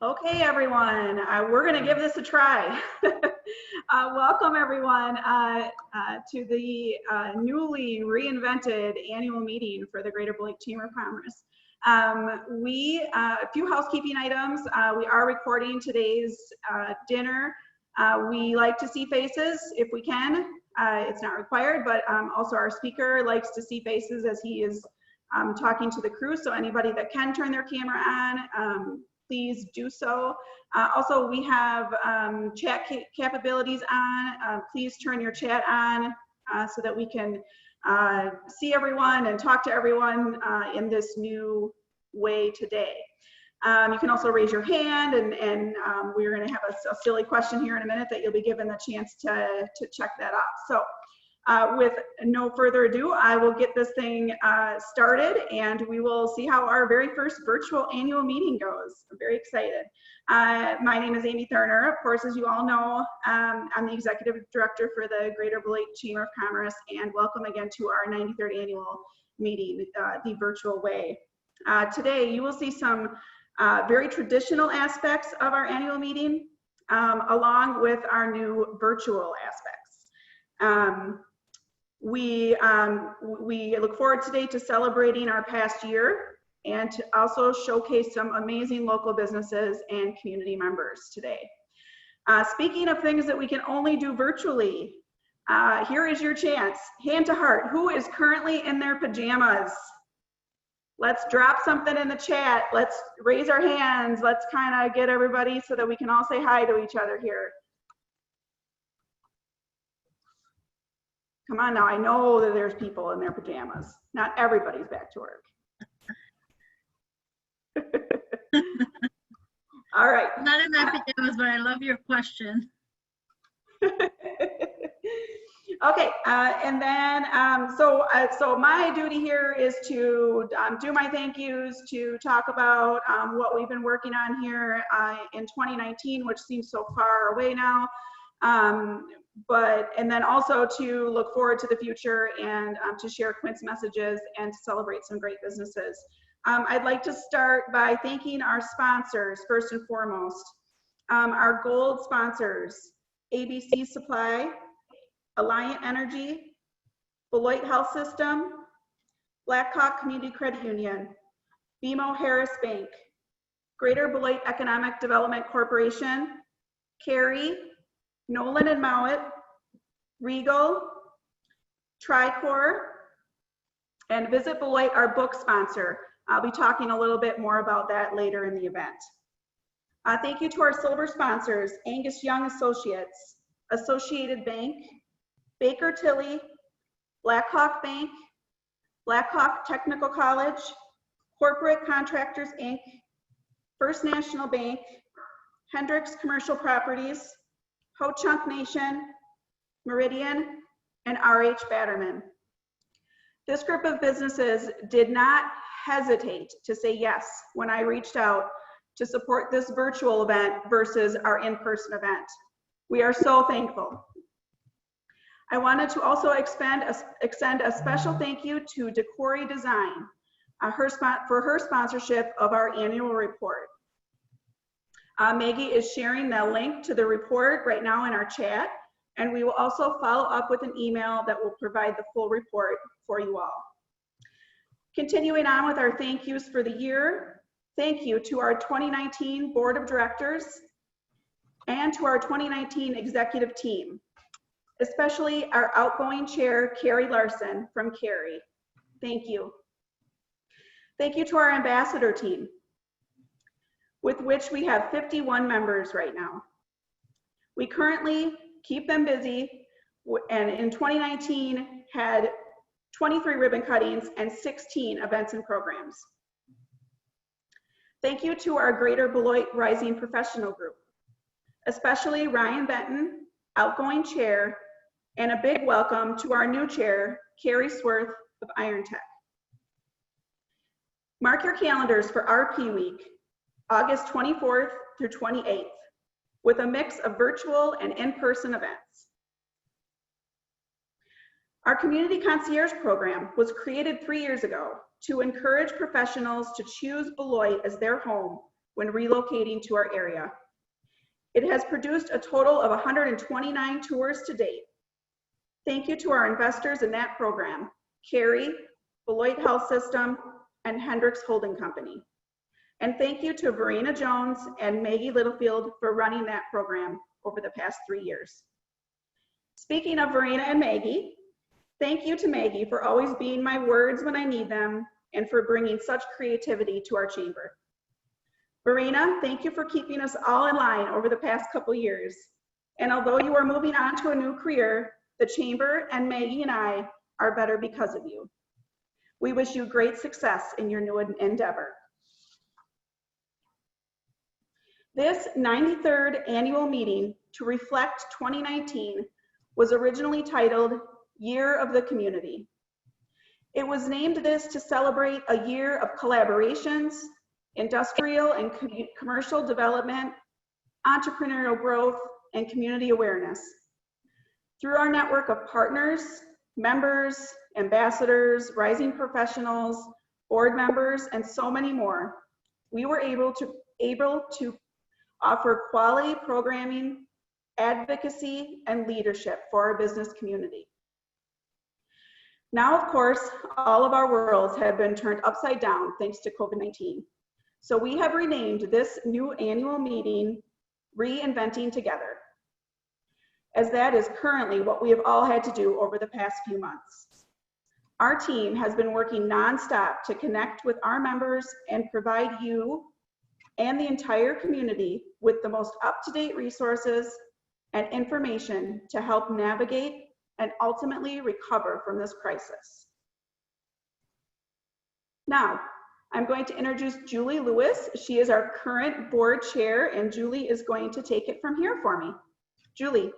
Okay, everyone, we're going to give this a try. Welcome, everyone, to the newly reinvented annual meeting for the Greater Beloit Chamber of Commerce. A few housekeeping items. We are recording today's dinner. We like to see faces if we can. It's not required, but also our speaker likes to see faces as he is talking to the crew. So anybody that can turn their camera on, please do so. Also, we have chat capabilities on. Please turn your chat on so that we can see everyone and talk to everyone in this new way today. You can also raise your hand, and we're going to have a silly question here in a minute that you'll be given the chance to check that off. So with no further ado, I will get this thing started, and we will see how our very first virtual annual meeting goes. I'm very excited. My name is Amy Thurner. Of course, as you all know, I'm the Executive Director for the Greater Beloit Chamber of Commerce, and welcome again to our 93rd annual meeting, the virtual way. Today, you will see some very traditional aspects of our annual meeting, along with our new virtual aspects. We look forward today to celebrating our past year and to also showcase some amazing local businesses and community members today. Speaking of things that we can only do virtually, here is your chance. Hand to heart, who is currently in their pajamas? Let's drop something in the chat. Let's raise our hands. Let's kind of get everybody so that we can all say hi to each other here. Come on now, I know that there's people in their pajamas. Not everybody's back to work. All right. Not in my pajamas, but I love your question. Okay, and then, so my duty here is to do my thank yous, to talk about what we've been working on here in 2019, which seems so far away now. And then also to look forward to the future and to share Quint's messages and to celebrate some great businesses. I'd like to start by thanking our sponsors first and foremost. Our gold sponsors, ABC Supply, Alliant Energy, Beloit Health System, Blackhawk Community Credit Union, BMO Harris Bank, Greater Beloit Economic Development Corporation, Carey, Nolan and Mowat, Regal, Tricor, and Visit Beloit, our book sponsor. I'll be talking a little bit more about that later in the event. Thank you to our silver sponsors, Angus Young Associates, Associated Bank, Baker Tilly, Blackhawk Bank, Blackhawk Technical College, Corporate Contractors Inc., First National Bank, Hendricks Commercial Properties, Ho-Chunk Nation, Meridian, and RH Batterman. This group of businesses did not hesitate to say yes when I reached out to support this virtual event versus our in-person event. We are so thankful. I wanted to also extend a special thank you to Decory Design for her sponsorship of our annual report. Maggie is sharing the link to the report right now in our chat, and we will also follow up with an email that will provide the full report for you all. Continuing on with our thank yous for the year, thank you to our 2019 Board of Directors and to our 2019 executive team, especially our outgoing chair, Carrie Larson from Carrie. Thank you. Thank you to our ambassador team, with which we have 51 members right now. We currently keep them busy, and in 2019 had 23 ribbon cuttings and 16 events and programs. Thank you to our Greater Beloit Rising Professional Group, especially Ryan Benton, outgoing chair, and a big welcome to our new chair, Carrie Sworth of Iron Tech. Mark your calendars for RP Week, August 24th through 28th, with a mix of virtual and in-person events. Our Community Concierge Program was created 3 years ago to encourage professionals to choose Beloit as their home when relocating to our area. It has produced a total of 129 tours to date. Thank you to our investors in that program, Carey, Beloit Health System, and Hendricks Holding Company. And thank you to Verena Jones and Maggie Littlefield for running that program over the past 3 years. Speaking of Verena and Maggie, thank you to Maggie for always being my words when I need them and for bringing such creativity to our chamber. Verena, thank you for keeping us all in line over the past couple years. And although you are moving on to a new career, the chamber and Maggie and I are better because of you. We wish you great success in your new endeavor. This 93rd annual meeting to reflect 2019 was originally titled Year of the Community. It was named this to celebrate a year of collaborations, industrial and commercial development, entrepreneurial growth, and community awareness. Through our network of partners, members, ambassadors, rising professionals, board members, and so many more, we were able to offer quality programming, advocacy, and leadership for our business community. Now, of course, all of our worlds have been turned upside down thanks to COVID-19. So we have renamed this new annual meeting Reinventing Together, as that is currently what we have all had to do over the past few months. Our team has been working nonstop to connect with our members and provide you and the entire community with the most up-to-date resources and information to help navigate and ultimately recover from this crisis. Now, I'm going to introduce Julie Lewis. She is our current board chair, and Julie is going to take it from here for me. Julie.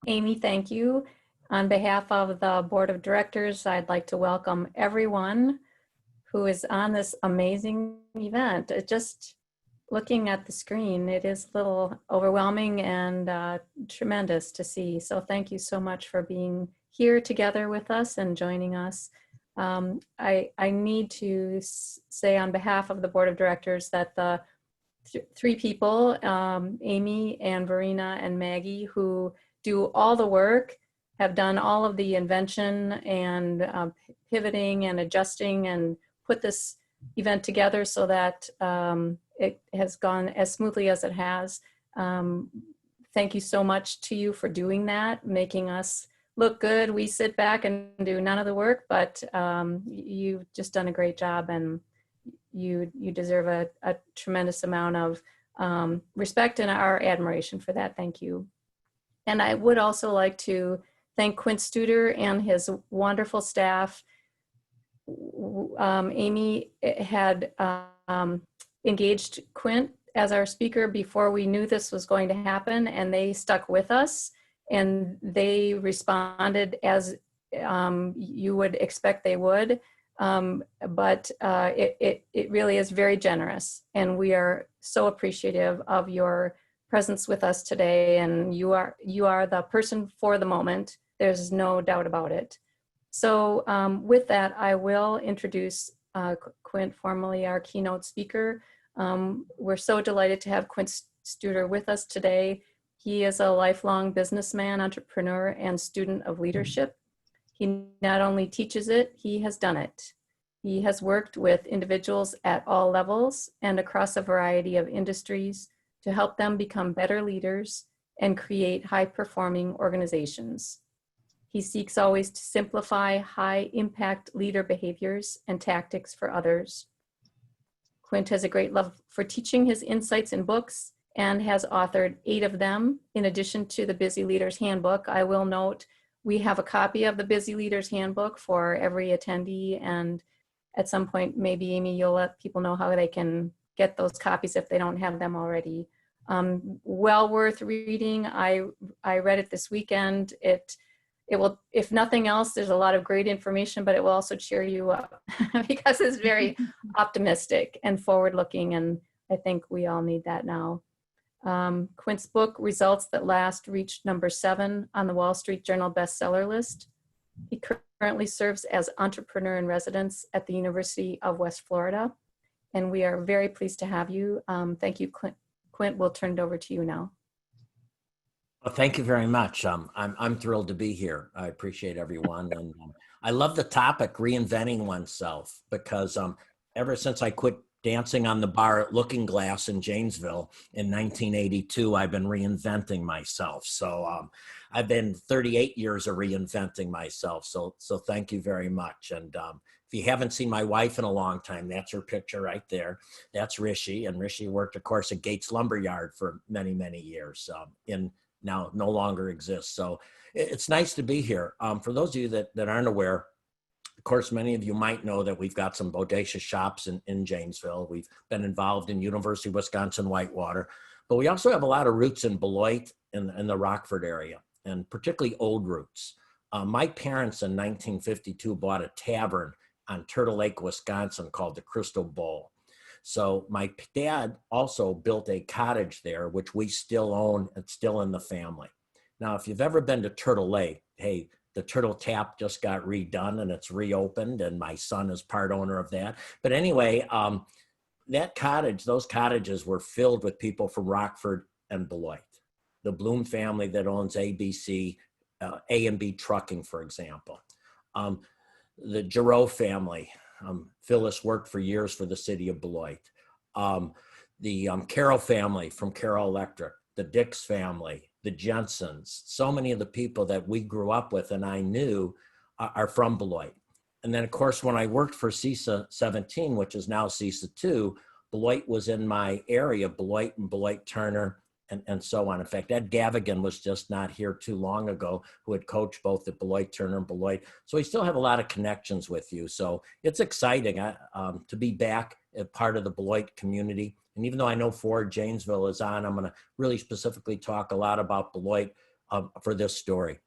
Amy, thank you. On behalf of the board of directors, I'd like to welcome everyone who is on this amazing event. Just looking at the screen, it is a little overwhelming and tremendous to see. So thank you so much for being here together with us and joining us. I need to say on behalf of the board of directors that the three people, Amy and Verena and Maggie, who do all the work, have done all of the invention and pivoting and adjusting and put this event together so that it has gone as smoothly as it has. Thank you so much to you for doing that, making us look good. We sit back and do none of the work, but you've just done a great job, and you deserve a tremendous amount of respect and our admiration for that. Thank you. And I would also like to thank Quint Studer and his wonderful staff. Amy had engaged Quint as our speaker before we knew this was going to happen, and they stuck with us, and they responded as you would expect they would. But it really is very generous, and we are so appreciative of your presence with us today, and you are the person for the moment. There's no doubt about it. So with that, I will introduce Quint, formerly our keynote speaker. We're so delighted to have Quint Studer with us today. He is a lifelong businessman, entrepreneur, and student of leadership. He not only teaches it, he has done it. He has worked with individuals at all levels and across a variety of industries to help them become better leaders and create high-performing organizations. He seeks always to simplify high-impact leader behaviors and tactics for others. Quint has a great love for teaching his insights in books and has authored 8 of them, in addition to the Busy Leaders Handbook. I will note we have a copy of the Busy Leaders Handbook for every attendee, and at some point, maybe Amy, you'll let people know how they can get those copies if they don't have them already. Well worth reading. I read it this weekend. It will, if nothing else, there's a lot of great information, but it will also cheer you up because it's very optimistic and forward-looking, and I think we all need that now. Quint's book, Results That Last, reached number 7 on the Wall Street Journal bestseller list. He currently serves as entrepreneur in residence at the University of West Florida. and we are very pleased to have you. Thank you, Quint. Quint, we'll turn it over to you now. Well, thank you very much. I'm thrilled to be here. I appreciate everyone, and I love the topic, reinventing oneself, because ever since I quit dancing on the bar at Looking Glass in Janesville in 1982, I've been reinventing myself. So I've been 38 years of reinventing myself. So thank you very much. And if you haven't seen my wife in a long time, that's her picture right there. That's Rishi, and Rishi worked, of course, at Gates Lumberyard for many, many years. Now no longer exists. So it's nice to be here. For those of you that aren't aware, of course, many of you might know that we've got some bodacious shops in Janesville. We've been involved in University of Wisconsin Whitewater, but we also have a lot of roots in Beloit in the Rockford area, and particularly old roots. My parents in 1952 bought a tavern on Turtle Lake, Wisconsin called the Crystal Bowl. So my dad also built a cottage there, which we still own. It's still in the family. Now, if you've ever been to Turtle Lake, hey, the Turtle Tap just got redone and it's reopened, and my son is part owner of that. But anyway, that cottage, those cottages were filled with people from Rockford and Beloit. The Bloom family that owns ABC, A&B Trucking, for example. The Giroux family. Phyllis worked for years for the city of Beloit. The Carroll family from Carroll Electric, the Dix family, the Jensens, so many of the people that we grew up with and I knew are from Beloit. And then, of course, when I worked for CISA 17, which is now CISA 2, Beloit was in my area, Beloit and Beloit Turner, and so on. In fact, Ed Gavigan was just not here too long ago, who had coached both at Beloit Turner and Beloit. So we still have a lot of connections with you. So it's exciting to be back as part of the Beloit community. And even though I know Ford Janesville is on, I'm going to really specifically talk a lot about Beloit for this story.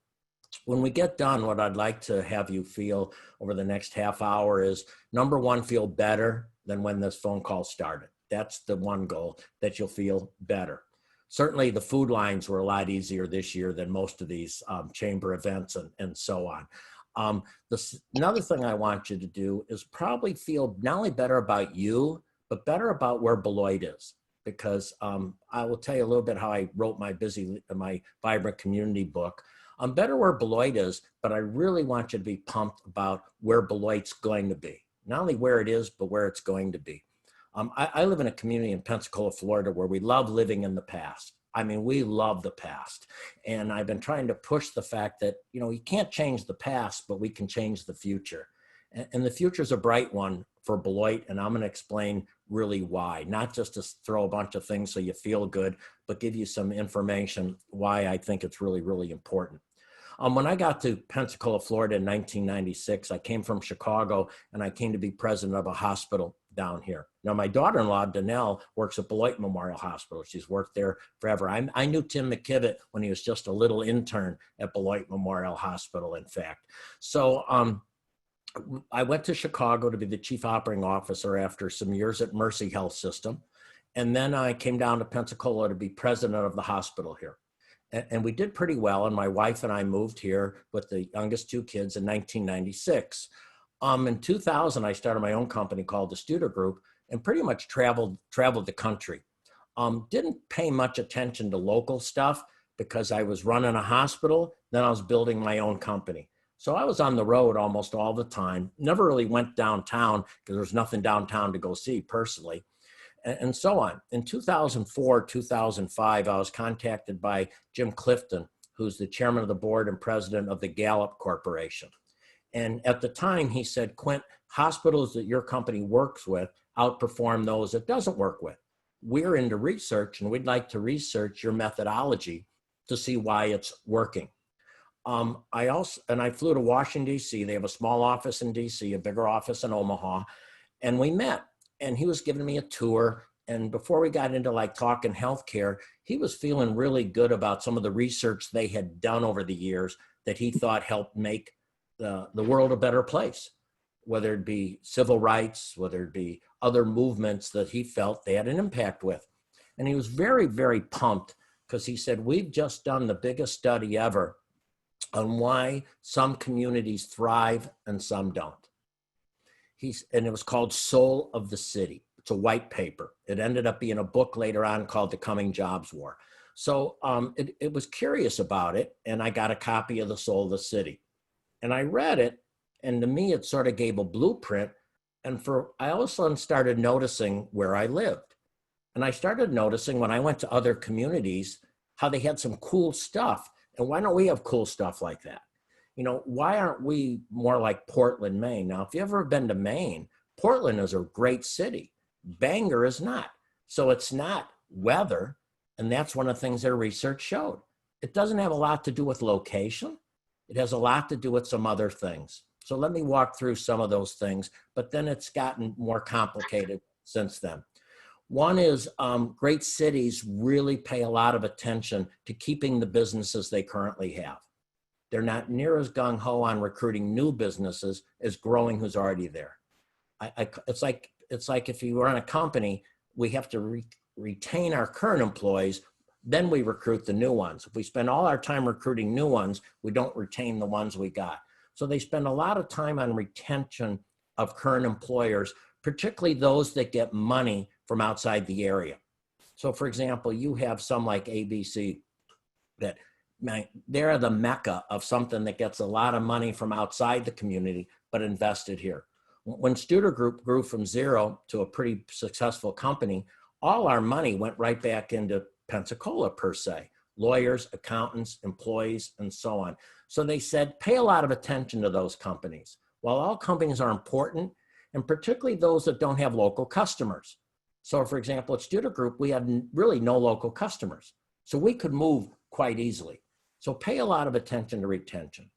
When we get done, what I'd like to have you feel over the next half hour is, number one, feel better than when this phone call started. That's the one goal, that you'll feel better. Certainly the food lines were a lot easier this year than most of these chamber events and so on. Another thing I want you to do is probably feel not only better about you, but better about where Beloit is. Because I will tell you a little bit how I wrote my Vibrant Community book. I'm better where Beloit is, but I really want you to be pumped about where Beloit's going to be. Not only where it is, but where it's going to be. I live in a community in Pensacola, Florida, where we love living in the past. I mean, we love the past. And I've been trying to push the fact that, you know, you can't change the past, but we can change the future. And the future's a bright one for Beloit, and I'm going to explain really why. Not just to throw a bunch of things so you feel good, but give you some information why I think it's really, really important. When I got to Pensacola, Florida in 1996, I came from Chicago, and I came to be president of a hospital down here. Now, my daughter-in-law, Danelle, works at Beloit Memorial Hospital. She's worked there forever. I knew Tim McKibbett when he was just a little intern at Beloit Memorial Hospital, in fact. So I went to Chicago to be the chief operating officer after some years at Mercy Health System. And then I came down to Pensacola to be president of the hospital here. And we did pretty well. And my wife and I moved here with the youngest two kids in 1996. In 2000, I started my own company called the Studer Group, and pretty much traveled the country. Didn't pay much attention to local stuff because I was running a hospital, then I was building my own company. So I was on the road almost all the time, never really went downtown because there was nothing downtown to go see personally, and so on. In 2004, 2005, I was contacted by Jim Clifton, who's the chairman of the board and president of the Gallup Corporation. And at the time, he said, Quint, hospitals that your company works with outperform those it doesn't work with. We're into research, and we'd like to research your methodology to see why it's working. I flew to Washington, D.C. They have a small office in D.C., a bigger office in Omaha, and we met. And he was giving me a tour. And before we got into like talking healthcare, he was feeling really good about some of the research they had done over the years that he thought helped make the world a better place, whether it be civil rights, whether it be other movements that he felt they had an impact with. And he was very, very pumped because he said, we've just done the biggest study ever on why some communities thrive and some don't. And it was called Soul of the City. It's a white paper. It ended up being a book later on called The Coming Jobs War. So it was curious about it, and I got a copy of The Soul of the City. And I read it, and to me, it sort of gave a blueprint. And I all of a sudden started noticing where I lived. And I started noticing when I went to other communities how they had some cool stuff. And why don't we have cool stuff like that? You know, why aren't we more like Portland, Maine? Now, if you've ever been to Maine, Portland is a great city. Bangor is not. So it's not weather. And that's one of the things their research showed. It doesn't have a lot to do with location. It has a lot to do with some other things. So let me walk through some of those things, but then it's gotten more complicated since then. One is great cities really pay a lot of attention to keeping the businesses they currently have. They're not near as gung-ho on recruiting new businesses as growing who's already there. It's like if you run a company, we have to retain our current employees, then we recruit the new ones. If we spend all our time recruiting new ones, we don't retain the ones we got. So they spend a lot of time on retention of current employers, particularly those that get money from outside the area. So for example, you have some like ABC that they're the mecca of something that gets a lot of money from outside the community, but invested here. When Studer Group grew from zero to a pretty successful company, all our money went right back into Pensacola per se, lawyers, accountants, employees, and so on. So they said, pay a lot of attention to those companies. While all companies are important, and particularly those that don't have local customers. So for example, at Studer Group, we had really no local customers. So we could move quite easily. So pay a lot of attention to retention.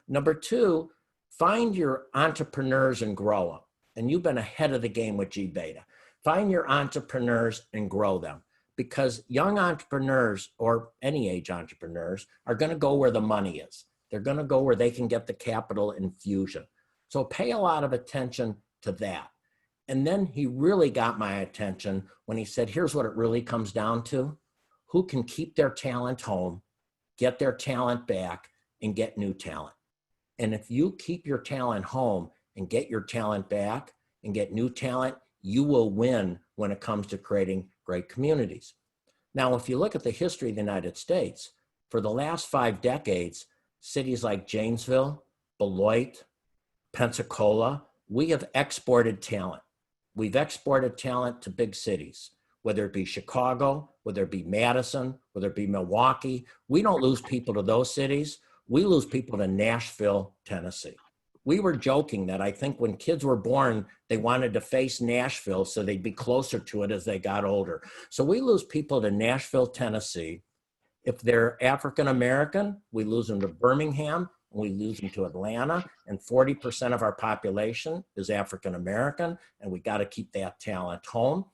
Number two, find your entrepreneurs and grow them. And you've been ahead of the game with GBeta. Find your entrepreneurs and grow them, because young entrepreneurs or any age entrepreneurs are going to go where the money is. They're going to go where they can get the capital infusion. So pay a lot of attention to that. And then he really got my attention when he said, here's what it really comes down to. Who can keep their talent home, get their talent back, and get new talent. And if you keep your talent home and get your talent back and get new talent, you will win when it comes to creating great communities. Now, if you look at the history of the United States, for the last 5 decades, cities like Janesville, Beloit, Pensacola, we have exported talent. We've exported talent to big cities, whether it be Chicago, whether it be Madison, whether it be Milwaukee. We don't lose people to those cities. We lose people to Nashville, Tennessee. We were joking that I think when kids were born, they wanted to face Nashville so they'd be closer to it as they got older. So we lose people to Nashville, Tennessee. If they're African-American, we lose them to Birmingham, and we lose them to Atlanta, and 40% of our population is African-American, and we got to keep that talent home.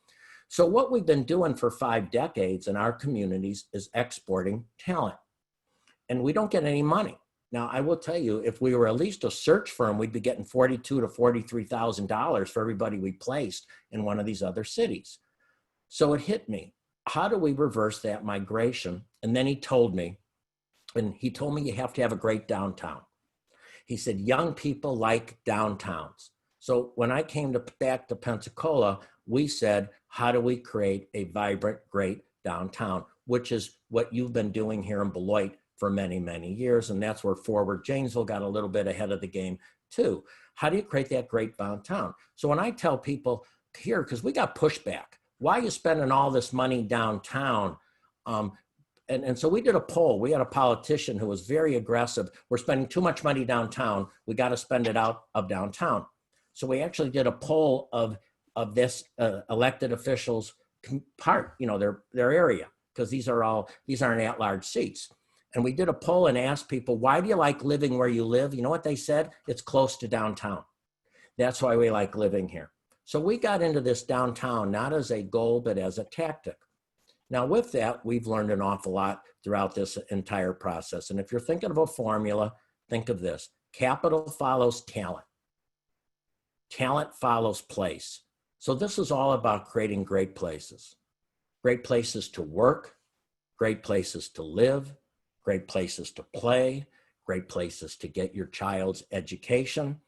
So what we've been doing for 5 decades in our communities is exporting talent, and we don't get any money. Now, I will tell you, if we were at least a search firm, we'd be getting $42,000 to $43,000 for everybody we placed in one of these other cities. So it hit me. How do we reverse that migration? And then he told me you have to have a great downtown. He said, young people like downtowns. So when I came back to Pensacola, we said, how do we create a vibrant, great downtown, which is what you've been doing here in Beloit for many, many years. And that's where Forward Janesville got a little bit ahead of the game too. How do you create that great downtown? So when I tell people here, because we got pushback, why are you spending all this money downtown? And so we did a poll. We had a politician who was very aggressive. We're spending too much money downtown. We got to spend it out of downtown. So we actually did a poll of this elected officials part, their area, because these aren't at-large seats. And we did a poll and asked people, why do you like living where you live? You know what they said? It's close to downtown. That's why we like living here. So we got into this downtown, not as a goal, but as a tactic. Now with that, we've learned an awful lot throughout this entire process. And if you're thinking of a formula, think of this. Capital follows talent. Talent follows place. So this is all about creating great places to work, great places to live, great places to play, great places to get your child's education.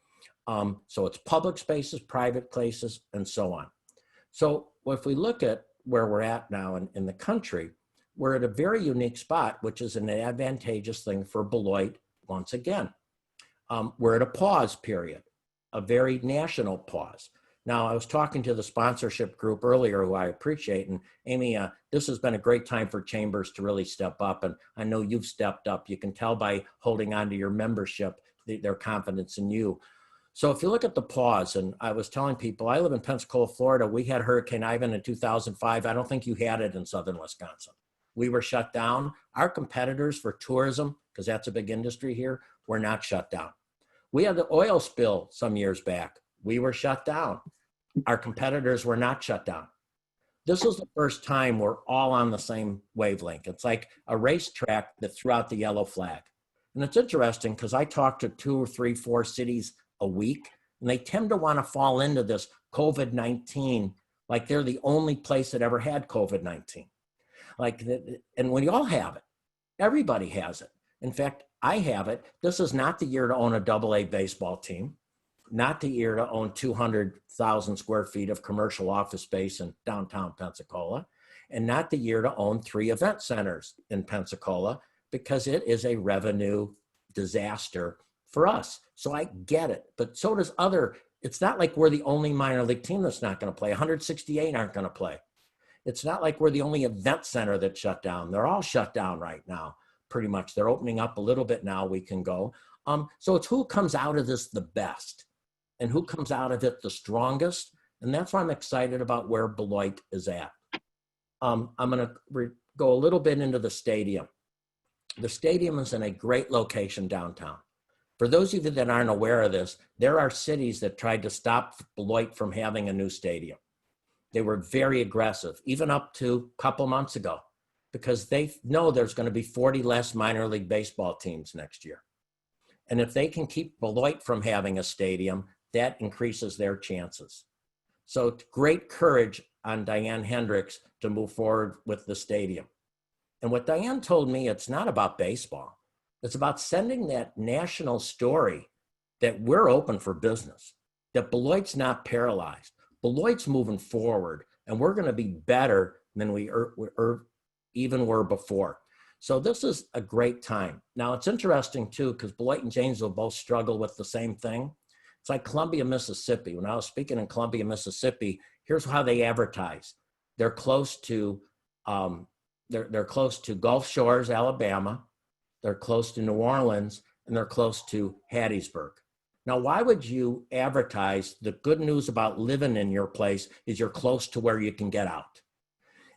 So it's public spaces, private places, and so on. So if we look at where we're at now in the country, we're at a very unique spot, which is an advantageous thing for Beloit once again. We're at a pause period, a very national pause. Now, I was talking to the sponsorship group earlier, who I appreciate, and Amy, this has been a great time for chambers to really step up, and I know you've stepped up. You can tell by holding on to your membership, their confidence in you. So if you look at the pause, and I was telling people, I live in Pensacola, Florida. We had Hurricane Ivan in 2005. I don't think you had it in southern Wisconsin. We were shut down. Our competitors for tourism, because that's a big industry here, were not shut down. We had the oil spill some years back. We were shut down. Our competitors were not shut down. This is the first time we're all on the same wavelength. It's like a racetrack that threw out the yellow flag. And it's interesting because I talk to 2 or 3, 4 cities a week, and they tend to want to fall into this COVID-19 like they're the only place that ever had COVID-19. And we all have it. Everybody has it. In fact, I have it. This is not the year to own a AA baseball team, not the year to own 200,000 square feet of commercial office space in downtown Pensacola, and not the year to own 3 event centers in Pensacola, because it is a revenue disaster for us. So I get it, but so does it's not like we're the only minor league team that's not going to play. 168 aren't going to play. It's not like we're the only event center that's shut down. They're all shut down right now, pretty much. They're opening up a little bit now, we can go. So it's who comes out of this the best and who comes out of it the strongest. And that's why I'm excited about where Beloit is at. I'm going to go a little bit into the stadium. The stadium is in a great location downtown. For those of you that aren't aware of this, there are cities that tried to stop Beloit from having a new stadium. They were very aggressive, even up to a couple months ago, because they know there's going to be 40 less minor league baseball teams next year. And if they can keep Beloit from having a stadium, that increases their chances. So great courage on Diane Hendricks to move forward with the stadium. And what Diane told me, it's not about baseball. It's about sending that national story that we're open for business, that Beloit's not paralyzed. Beloit's moving forward, and we're going to be better than we even were before. So this is a great time. Now, it's interesting, too, because Beloit and Janesville both struggle with the same thing. It's like Columbia, Mississippi. When I was speaking in Columbia, Mississippi, here's how they advertise. They're close to they're close to Gulf Shores, Alabama. They're close to New Orleans, and they're close to Hattiesburg. Now, why would you advertise the good news about living in your place is you're close to where you can get out?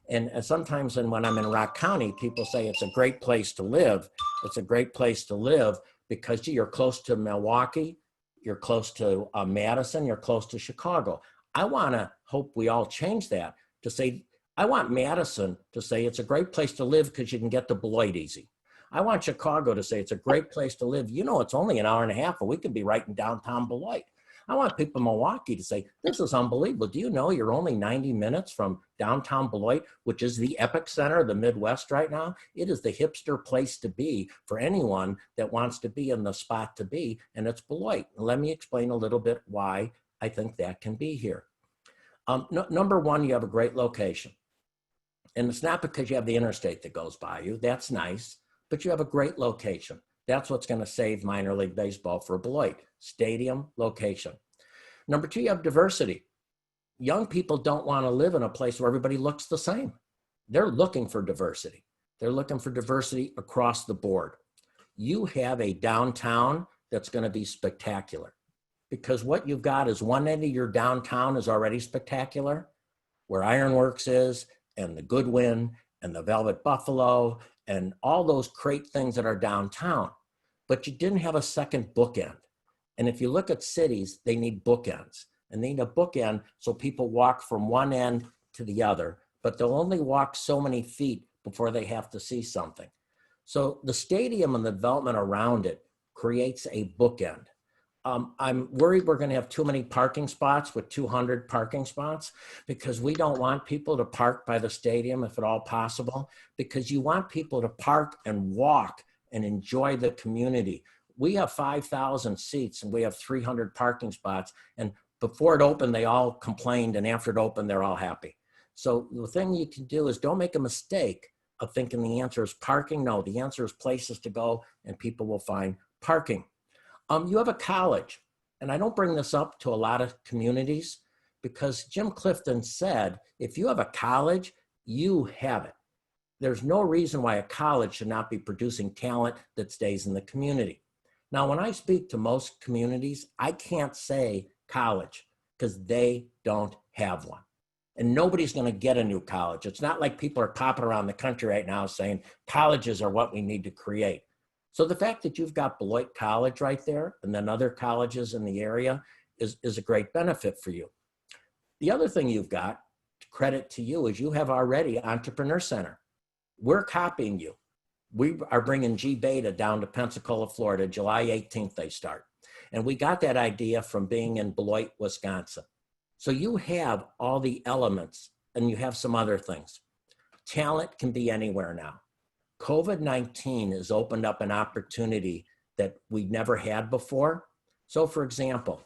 And sometimes when I'm in Rock County, people say it's a great place to live. It's a great place to live because you're close to Milwaukee, you're close to Madison, you're close to Chicago. I want to hope we all change that to say, I want Madison to say it's a great place to live because you can get to Beloit easy. I want Chicago to say it's a great place to live. You know, it's only an hour and a half, and we could be right in downtown Beloit. I want people in Milwaukee to say, this is unbelievable. Do you know you're only 90 minutes from downtown Beloit, which is the epic center of the Midwest right now? It is the hipster place to be for anyone that wants to be in the spot to be, and it's Beloit. Let me explain a little bit why I think that can be here. Number one, you have a great location. And it's not because you have the interstate that goes by you. That's nice. But you have a great location. That's what's going to save minor league baseball for Beloit. Stadium, location. Number two, you have diversity. Young people don't want to live in a place where everybody looks the same. They're looking for diversity. They're looking for diversity across the board. You have a downtown that's going to be spectacular because what you've got is one end of your downtown is already spectacular, where Ironworks is and the Goodwin and the Velvet Buffalo and all those great things that are downtown, but you didn't have a second bookend. And if you look at cities, they need bookends, and they need a bookend so people walk from one end to the other, but they'll only walk so many feet before they have to see something. So the stadium and the development around it creates a bookend. I'm worried we're going to have too many parking spots with 200 parking spots because we don't want people to park by the stadium if at all possible, because you want people to park and walk and enjoy the community. We have 5,000 seats and we have 300 parking spots, and Before it opened, they all complained, and after it opened, they're all happy. So the thing you can do is don't make a mistake of thinking the answer is parking. No, the answer is places to go, and people will find parking. You have a college, and I don't bring this up to a lot of communities because Jim Clifton said, if you have a college, you have it. There's no reason why a college should not be producing talent that stays in the community. Now, when I speak to most communities, I can't say college because they don't have one. And nobody's going to get a new college. It's not like people are popping around the country right now saying colleges are what we need to create. So the fact that you've got Beloit College right there and then other colleges in the area is a great benefit for you. The other thing you've got, credit to you, is you have already Entrepreneur Center. We're copying you. We are bringing G Beta down to Pensacola, Florida. July 18th they start. And we got that idea from being in Beloit, Wisconsin. So you have all the elements, and you have some other things. Talent can be anywhere now. COVID-19 has opened up an opportunity that we never had before. So for example,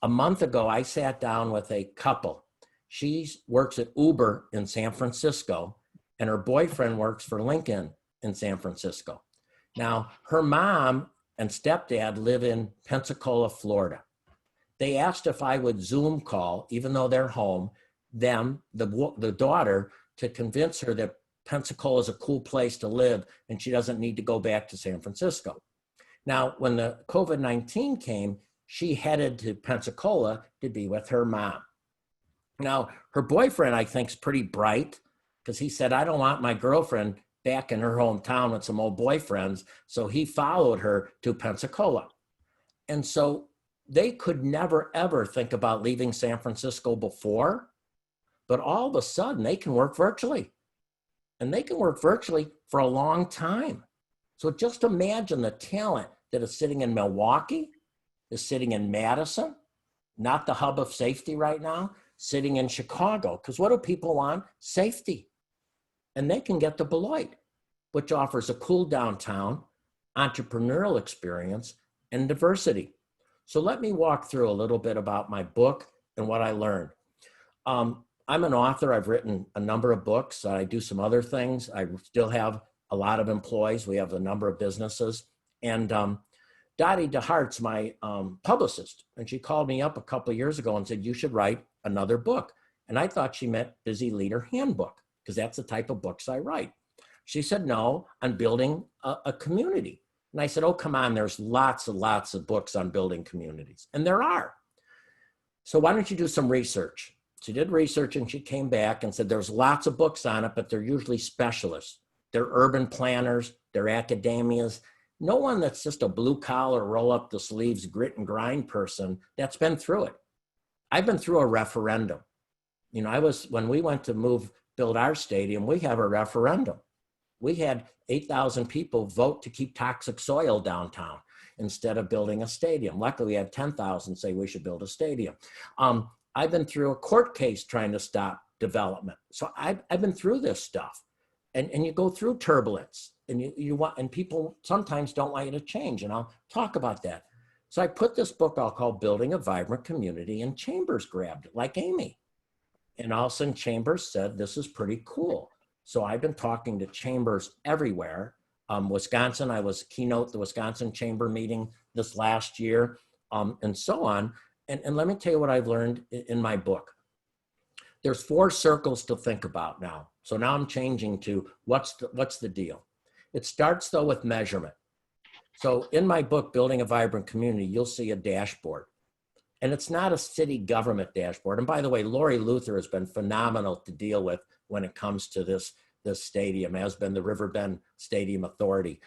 a month ago, I sat down with a couple. She works at Uber in San Francisco, and her boyfriend works for Lincoln in San Francisco. Now, her mom and stepdad live in Pensacola, Florida. They asked if I would Zoom call, even though they're home, the daughter, to convince her that Pensacola is a cool place to live and she doesn't need to go back to San Francisco. Now, when the COVID-19 came, she headed to Pensacola to be with her mom. Now, her boyfriend, I think, is pretty bright because he said, I don't want my girlfriend back in her hometown with some old boyfriends. So he followed her to Pensacola. And so they could never, ever think about leaving San Francisco before, but all of a sudden they can work virtually. And they can work virtually for a long time. So just imagine the talent that is sitting in Milwaukee, is sitting in Madison, not the hub of safety right now, sitting in Chicago. Because what do people want? Safety. And they can get to Beloit, which offers a cool downtown, entrepreneurial experience, and diversity. So let me walk through a little bit about my book and what I learned. I'm an author. I've written a number of books. I do some other things. I still have a lot of employees. We have a number of businesses. And Dottie DeHart's my publicist. And she called me up a couple of years ago and said, you should write another book. And I thought she meant Busy Leader Handbook, because that's the type of books I write. She said, no, I'm building a community. And I said, oh, come on, there's lots and lots of books on building communities. And there are. So why don't you do some research? She did research and she came back and said there's lots of books on it, but they're usually specialists. They're urban planners, they're academias. No one that's just a blue collar, roll up the sleeves, grit and grind person that's been through it. I've been through a referendum. You know, when we went to build our stadium, we have a referendum. We had 8,000 people vote to keep toxic soil downtown instead of building a stadium. Luckily, we had 10,000 say we should build a stadium. I've been through a court case trying to stop development. So I've been through this stuff. And you go through turbulence and people sometimes don't want you to change. And I'll talk about that. So I put this book I'll call Building a Vibrant Community, and Chambers grabbed it like Amy. And all of a sudden Chambers said, this is pretty cool. So I've been talking to chambers everywhere. Wisconsin, I was keynote the Wisconsin Chamber meeting this last year, and so on. And let me tell you what I've learned in my book. There's 4 circles to think about now. So now I'm changing to what's the deal. It starts though with measurement. So in my book, Building a Vibrant Community, you'll see a dashboard. And it's not a city government dashboard. And by the way, Lori Luther has been phenomenal to deal with when it comes to this stadium, has been the Riverbend Stadium Authority.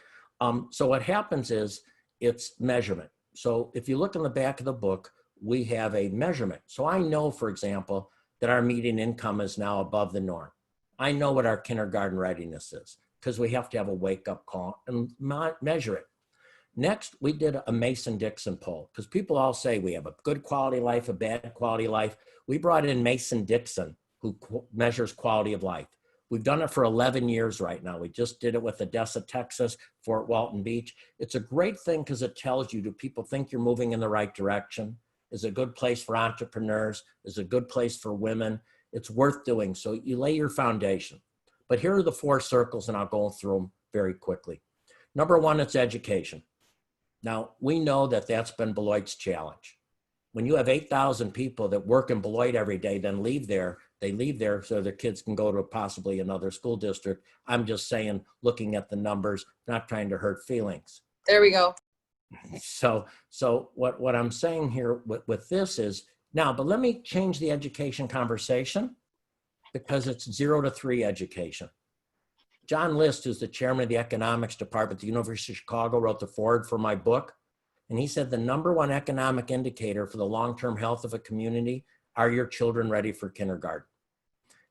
So what happens is it's measurement. So if you look in the back of the book, we have a measurement. So I know, for example, that our median income is now above the norm. I know what our kindergarten readiness is because we have to have a wake-up call and measure it. Next, we did a Mason-Dixon poll because people all say we have a good quality life, a bad quality life. We brought in Mason-Dixon, who measures quality of life. We've done it for 11 years right now. We just did it with Odessa, Texas, Fort Walton Beach. It's a great thing because it tells you, do people think you're moving in the right direction? is a good place for entrepreneurs, is a good place for women. It's worth doing. So you lay your foundation. But here are the 4 circles, and I'll go through them very quickly. Number 1, it's education. Now, we know that that's been Beloit's challenge. When you have 8,000 people that work in Beloit every day, then they leave there so their kids can go to possibly another school district. I'm just saying, looking at the numbers, not trying to hurt feelings. There we go. So what I'm saying here with this is, now, but let me change the education conversation, because it's 0 to 3 education. John List, who's the chairman of the economics department at the University of Chicago, wrote the foreword for my book. And he said the number 1 economic indicator for the long-term health of a community, are your children ready for kindergarten?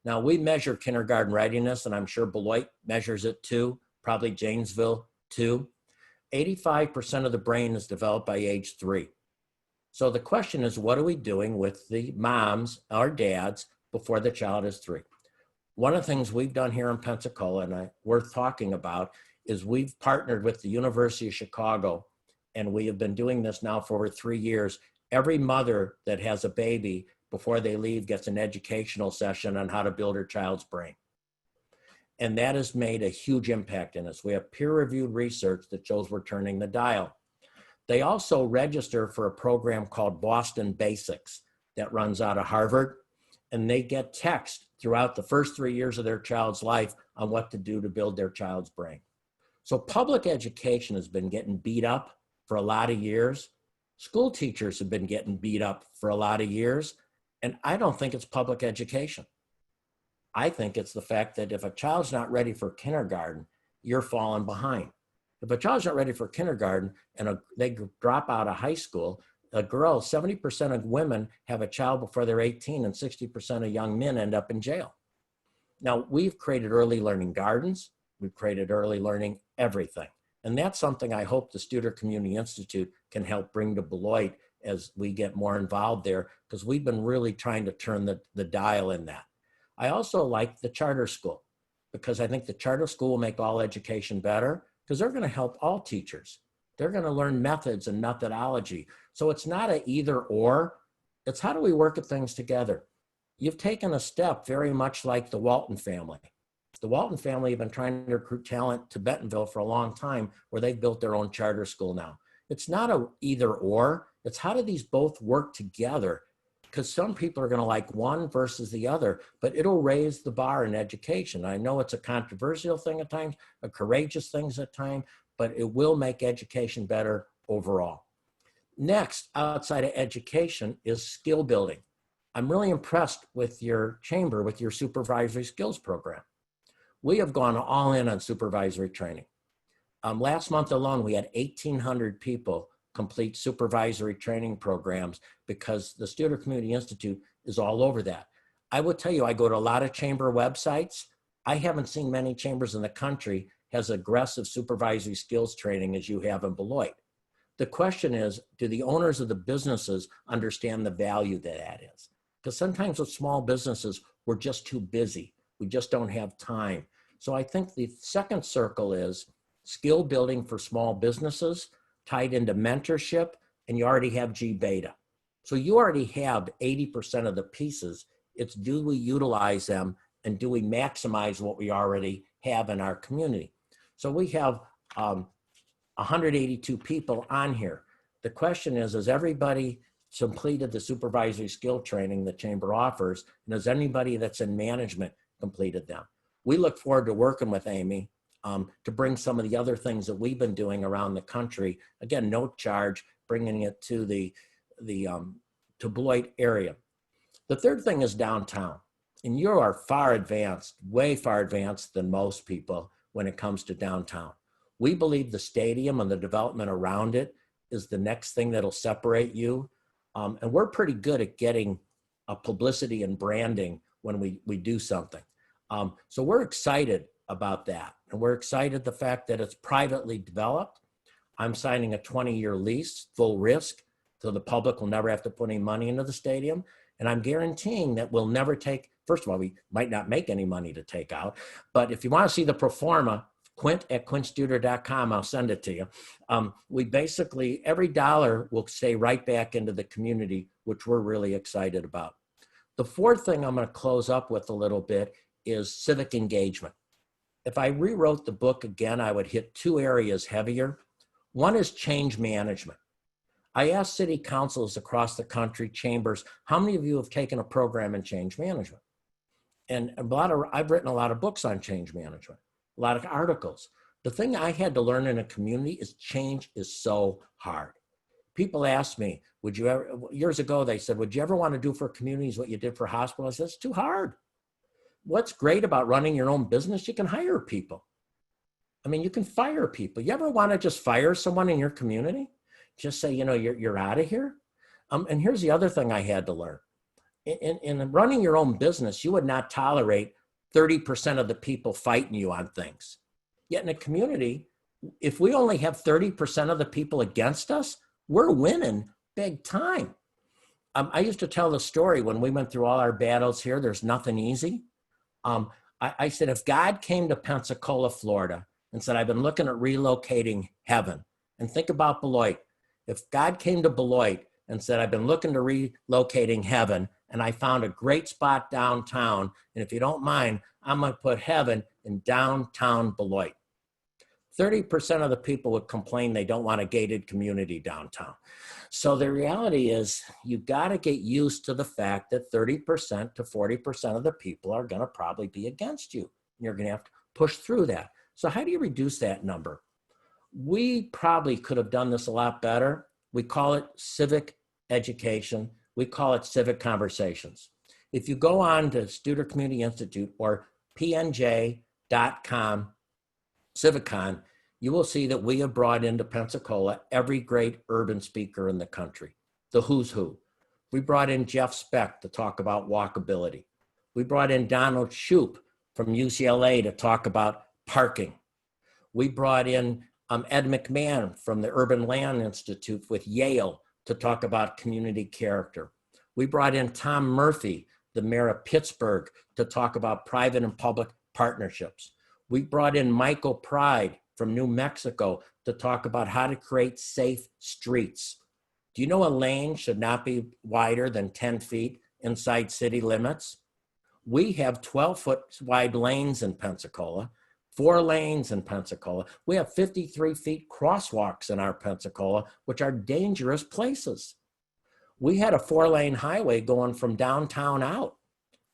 Now, we measure kindergarten readiness, and I'm sure Beloit measures it too, probably Janesville too. 85% of the brain is developed by age 3. So the question is, what are we doing with the moms or dads before the child is 3? One of the things we've done here in Pensacola, and worth talking about, is we've partnered with the University of Chicago, and we have been doing this now for over 3 years. Every mother that has a baby, before they leave, gets an educational session on how to build her child's brain. And that has made a huge impact in us. We have peer-reviewed research that shows we're turning the dial. They also register for a program called Boston Basics that runs out of Harvard, and they get text throughout the first 3 years of their child's life on what to do to build their child's brain. So public education has been getting beat up for a lot of years. School teachers have been getting beat up for a lot of years. And I don't think it's public education. I think it's the fact that if a child's not ready for kindergarten, you're falling behind. If a child's not ready for kindergarten and they drop out of high school, a girl, 70% of women have a child before they're 18, and 60% of young men end up in jail. Now, we've created early learning gardens. We've created early learning everything. And that's something I hope the Studer Community Institute can help bring to Beloit as we get more involved there, because we've been really trying to turn the dial in that. I also like the charter school, because I think the charter school will make all education better, because they're going to help all teachers. They're going to learn methods and methodology. So it's not an either or, it's how do we work at things together? You've taken a step very much like the Walton family. The Walton family have been trying to recruit talent to Bentonville for a long time, where they've built their own charter school now. It's not a either or, it's how do these both work together? Because some people are going to like one versus the other, but it'll raise the bar in education. I know it's a controversial thing at times, a courageous thing at times, but it will make education better overall. Next, outside of education, is skill building. I'm really impressed with your chamber, with your supervisory skills program. We have gone all in on supervisory training. Last month alone, we had 1,800 people complete supervisory training programs, because the Studer Community Institute is all over that. I will tell you, I go to a lot of chamber websites. I haven't seen many chambers in the country has aggressive supervisory skills training as you have in Beloit. The question is, do the owners of the businesses understand the value that is? Because sometimes with small businesses, we're just too busy. We just don't have time. So I think the second circle is skill building for small businesses, tied into mentorship, and you already have G Beta. So you already have 80% of the pieces. It's do we utilize them, and do we maximize what we already have in our community? So we have 182 people on here. The question is, has everybody completed the supervisory skill training the chamber offers? And has anybody that's in management completed them? We look forward to working with Amy to bring some of the other things that we've been doing around the country. Again, no charge, bringing it to to Beloit area. The third thing is downtown. And you are far advanced, way far advanced than most people when it comes to downtown. We believe the stadium and the development around it is the next thing that'll separate you. And we're pretty good at getting publicity and branding when we do something. So we're excited about that. And we're excited the fact that it's privately developed. I'm signing a 20-year lease, full risk, so the public will never have to put any money into the stadium. And I'm guaranteeing that we'll never take, first of all, we might not make any money to take out, but if you want to see the pro forma Quint at quintstuder.com. I'll send it to you. We basically, every dollar will stay right back into the community, which we're really excited about. The fourth thing I'm going to close up with a little bit is civic engagement. If I rewrote the book again, I would hit two areas heavier. One is change management. I asked city councils across the country, chambers, how many of you have taken a program in change management? And I've written a lot of books on change management, a lot of articles. The thing I had to learn in a community is change is so hard. People ask me, would you ever, years ago, they said, would you ever want to do for communities what you did for hospitals? I said, it's too hard. What's great about running your own business, you can hire people. I mean, you can fire people. You ever want to just fire someone in your community? Just say, you're out of here. And here's the other thing I had to learn. In running your own business, you would not tolerate 30% of the people fighting you on things. Yet in a community, if we only have 30% of the people against us, we're winning big time. I used to tell the story when we went through all our battles here, there's nothing easy. I said, if God came to Pensacola, Florida, and said, I've been looking at relocating heaven, and think about Beloit. If God came to Beloit and said, I've been looking to relocating heaven, and I found a great spot downtown, and if you don't mind, I'm going to put heaven in downtown Beloit. 30% of the people would complain they don't want a gated community downtown. So the reality is you got to get used to the fact that 30% to 40% of the people are going to probably be against you. You're going to have to push through that. So how do you reduce that number? We probably could have done this a lot better. We call it civic education. We call it civic conversations. If you go on to Studer Community Institute or pnj.com, Civicon, you will see that we have brought into Pensacola every great urban speaker in the country, the who's who. We brought in Jeff Speck to talk about walkability. We brought in Donald Shoup from UCLA to talk about parking. We brought in Ed McMahon from the Urban Land Institute with Yale to talk about community character. We brought in Tom Murphy, the mayor of Pittsburgh, to talk about private and public partnerships. We brought in Michael Pride from New Mexico to talk about how to create safe streets. Do you know a lane should not be wider than 10 feet inside city limits? We have 12-foot wide lanes in Pensacola, 4 lanes in Pensacola. We have 53 feet crosswalks in our Pensacola, which are dangerous places. We had a 4-lane highway going from downtown out.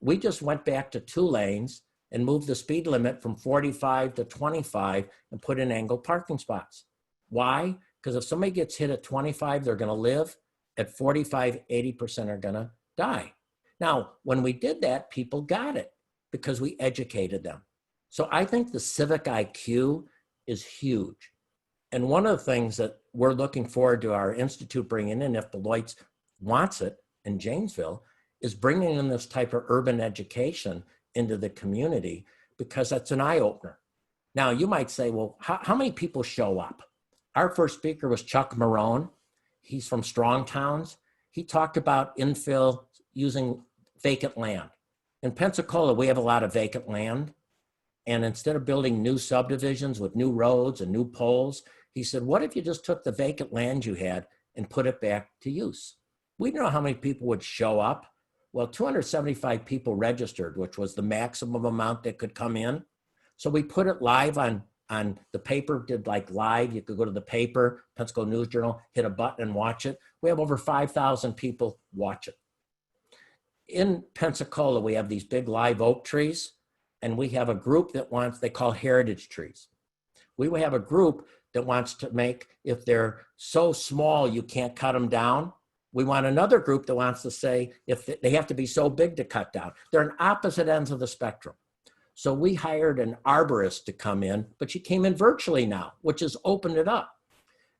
We just went back to 2 lanes and moved the speed limit from 45 to 25 and put in angled parking spots. Why? Because if somebody gets hit at 25, they're gonna live. At 45, 80% are gonna die. Now, when we did that, people got it because we educated them. So I think the civic IQ is huge. And one of the things that we're looking forward to our institute bringing in, if Beloit wants it in Janesville, is bringing in this type of urban education into the community, because that's an eye-opener. Now, you might say, well, how many people show up? Our first speaker was Chuck Marone. He's from Strong Towns. He talked about infill using vacant land. In Pensacola, we have a lot of vacant land. And instead of building new subdivisions with new roads and new poles, he said, what if you just took the vacant land you had and put it back to use? We don't know how many people would show up. Well, 275 people registered, which was the maximum amount that could come in. So we put it live on the paper, did like live. You could go to the paper, Pensacola News Journal, hit a button and watch it. We have over 5,000 people watch it. In Pensacola, we have these big live oak trees, and we have a group that wants, they call heritage trees. We will have a group that wants to make, if they're so small you can't cut them down, we want another group that wants to say if they have to be so big to cut down. They're on opposite ends of the spectrum. So we hired an arborist to come in, but she came in virtually now, which has opened it up.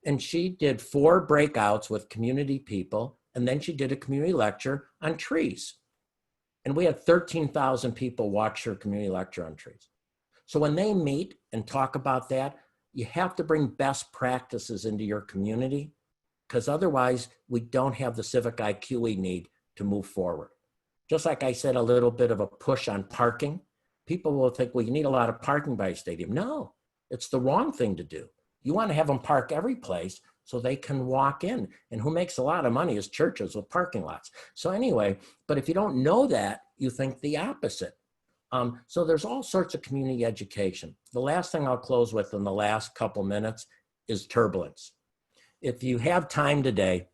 And she did 4 breakouts with community people, and then she did a community lecture on trees. And we had 13,000 people watch her community lecture on trees. So when they meet and talk about that, you have to bring best practices into your community, because otherwise we don't have the civic IQ we need to move forward. Just like I said, a little bit of a push on parking. People will think, well, you need a lot of parking by a stadium. No, It's the wrong thing to do. You want to have them park every place so they can walk in. And who makes a lot of money is churches with parking lots. So anyway, but if you don't know that, you think the opposite. So there's all sorts of community education. The last thing I'll close with in the last couple minutes is turbulence. If you have time today,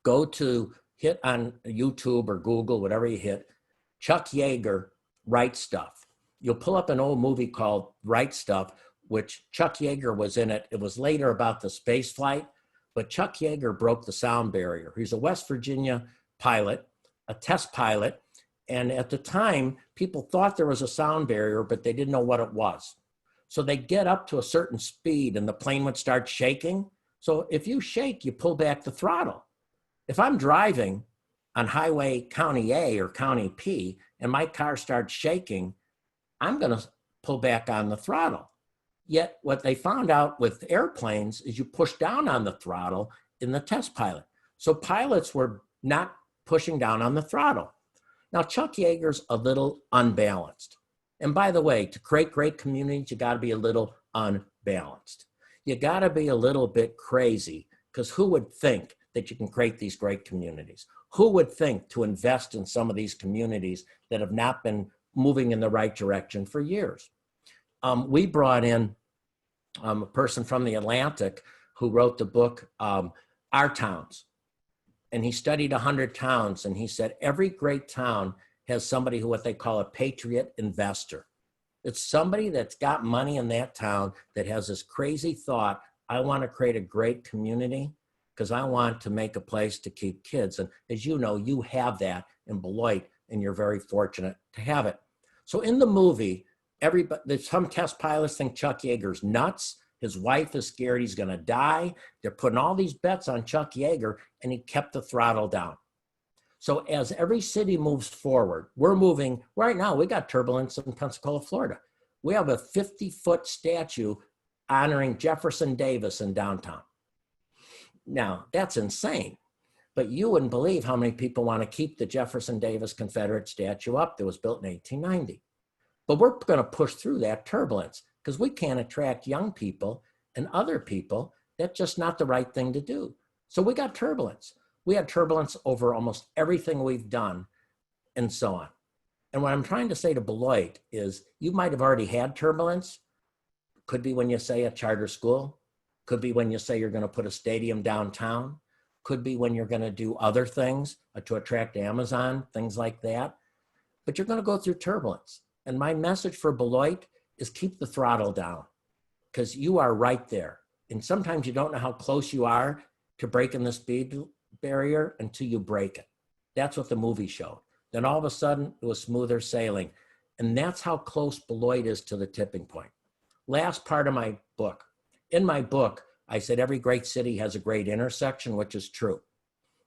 go to hit on YouTube or Google, whatever you hit, Chuck Yeager, Right Stuff. You'll pull up an old movie called Right Stuff, which Chuck Yeager was in it. It was later about the space flight, but Chuck Yeager broke the sound barrier. He's a West Virginia pilot, a test pilot. And at the time, people thought there was a sound barrier, but they didn't know what it was. So they get up to a certain speed and the plane would start shaking. So if you shake, you pull back the throttle. If I'm driving on highway County A or County P and my car starts shaking, I'm going to pull back on the throttle. Yet what they found out with airplanes is you push down on the throttle in the test pilot. So pilots were not pushing down on the throttle. Now, Chuck Yeager's a little unbalanced. And by the way, to create great communities, you got to be a little unbalanced. You got to be a little bit crazy, because who would think that you can create these great communities? Who would think to invest in some of these communities that have not been moving in the right direction for years? We brought in a person from the Atlantic who wrote the book, Our Towns. And he studied 100 towns, and he said every great town has somebody who, what they call a patriot investor. It's somebody that's got money in that town that has this crazy thought, I want to create a great community because I want to make a place to keep kids. And as you know, you have that in Beloit, and you're very fortunate to have it. So in the movie, some test pilots think Chuck Yeager's nuts. His wife is scared he's going to die. They're putting all these bets on Chuck Yeager, and he kept the throttle down. So as every city moves forward, we're moving, right now we got turbulence in Pensacola, Florida. We have a 50-foot statue honoring Jefferson Davis in downtown. Now, that's insane, but you wouldn't believe how many people want to keep the Jefferson Davis Confederate statue up that was built in 1890. But we're going to push through that turbulence because we can't attract young people and other people. That's just not the right thing to do. So we got turbulence. We had turbulence over almost everything we've done and so on. And what I'm trying to say to Beloit is you might have already had turbulence. Could be when you say a charter school. Could be when you say you're going to put a stadium downtown. Could be when you're going to do other things to attract Amazon, things like that. But you're going to go through turbulence. And my message for Beloit is keep the throttle down because you are right there. And sometimes you don't know how close you are to breaking the speed barrier until you break it. That's what the movie showed. Then all of a sudden it was smoother sailing. And that's how close Beloit is to the tipping point. Last part of my book. In my book, I said every great city has a great intersection, which is true.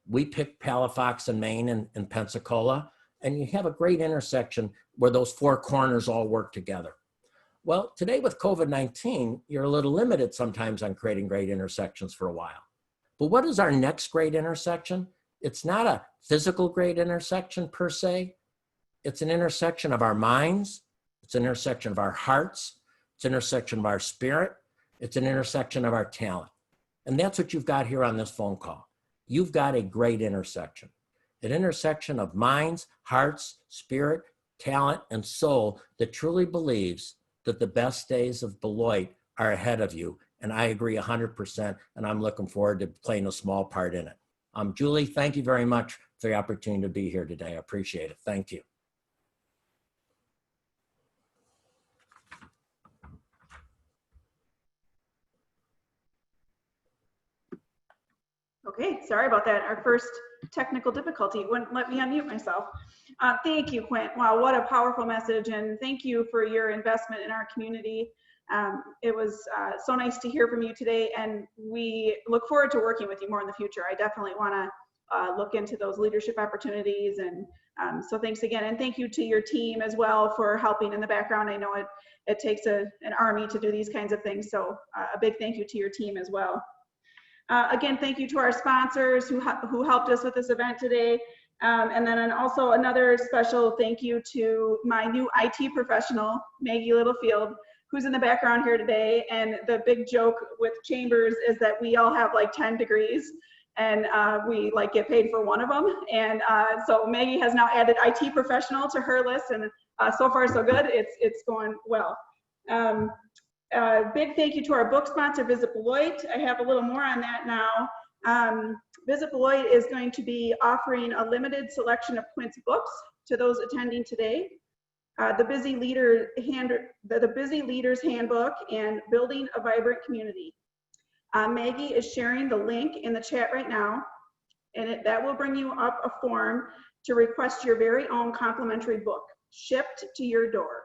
We picked Halifax and Maine and Pensacola, and you have a great intersection where those four corners all work together. Well, today with COVID-19, you're a little limited sometimes on creating great intersections for a while. But what is our next great intersection? It's not a physical great intersection per se. It's an intersection of our minds. It's an intersection of our hearts. It's an intersection of our spirit. It's an intersection of our talent. And that's what you've got here on this phone call. You've got a great intersection. An intersection of minds, hearts, spirit, talent, and soul that truly believes that the best days of Beloit are ahead of you. And I agree 100%, and I'm looking forward to playing a small part in it. Julie, thank you very much for the opportunity to be here today. I appreciate it. Thank you. Okay, sorry about that. Our first technical difficulty wouldn't let me unmute myself. Thank you, Quint. Wow, what a powerful message, and thank you for your investment in our community. It was so nice to hear from you today, and we look forward to working with you more in the future. I definitely want to look into those leadership opportunities, and so thanks again, and thank you to your team as well for helping in the background. I know it takes an army to do these kinds of things, so a big thank you to your team as well. Again, thank you to our sponsors who helped us with this event today. And then also another special thank you to my new IT professional, Maggie Littlefield, who's in the background here today. And the big joke with Chambers is that we all have like 10 degrees and we like get paid for one of them. And so Maggie has now added IT professional to her list, and so far so good. It's going well. Big thank you to our book sponsor, Visit Beloit. I have a little more on that now. Visit Beloit is going to be offering a limited selection of Quint's books to those attending today. The Busy Leader's Handbook and Building a Vibrant Community. Maggie is sharing the link in the chat right now, and that will bring you up a form to request your very own complimentary book shipped to your door.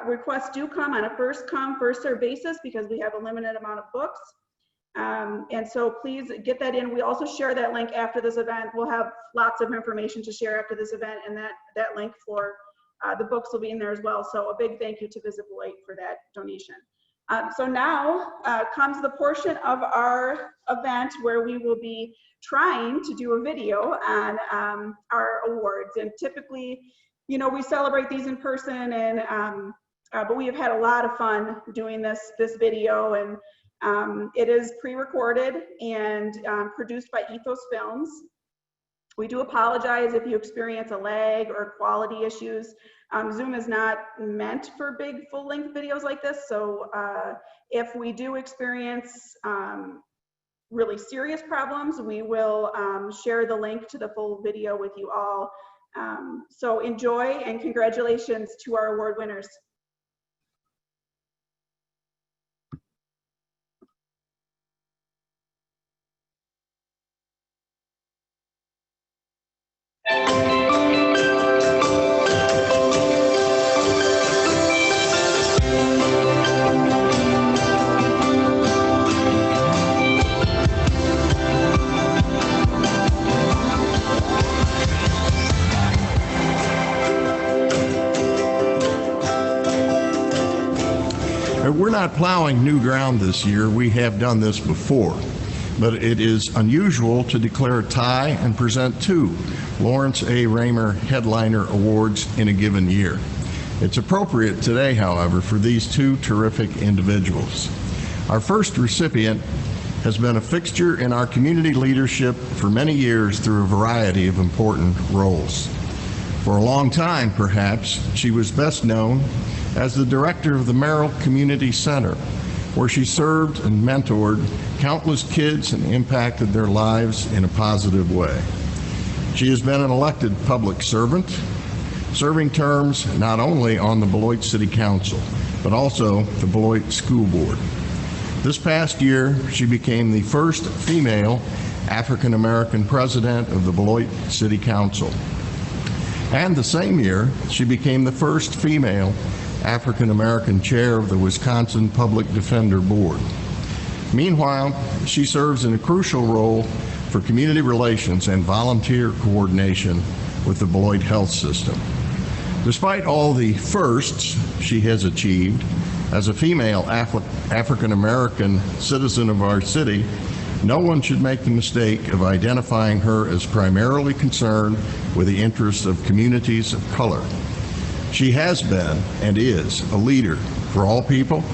Requests do come on a first come, first served basis because we have a limited amount of books. And so please get that in. We also share that link after this event. We'll have lots of information to share after this event, and that link for the books will be in there as well. So a big thank you to Visit Beloit for that donation. So now comes the portion of our event where we will be trying to do a video on our awards. And typically, you know, we celebrate these in person, and but we have had a lot of fun doing this video, and it is pre-recorded and produced by Ethos Films. We do apologize if you experience a lag or quality issues. Zoom is not meant for big full-length videos like this, so if we do experience really serious problems, we will share the link to the full video with you all. So enjoy, and congratulations to our award winners. We're not plowing new ground this year. We have done this before, but it is unusual to declare a tie and present two Lawrence A. Raymer Headliner Awards in a given year. It's appropriate today, however, for these two terrific individuals. Our first recipient has been a fixture in our community leadership for many years through a variety of important roles. For a long time, perhaps, she was best known as the director of the Merrill Community Center, where she served and mentored countless kids and impacted their lives in a positive way. She has been an elected public servant, serving terms not only on the Beloit City Council, but also the Beloit School Board. This past year, she became the first female African-American president of the Beloit City Council. And the same year, she became the first female African-American chair of the Wisconsin Public Defender Board. Meanwhile, she serves in a crucial role for community relations and volunteer coordination with the Beloit Health System. Despite all the firsts she has achieved, as a female African-American citizen of our city, no one should make the mistake of identifying her as primarily concerned with the interests of communities of color. She has been and is a leader for all people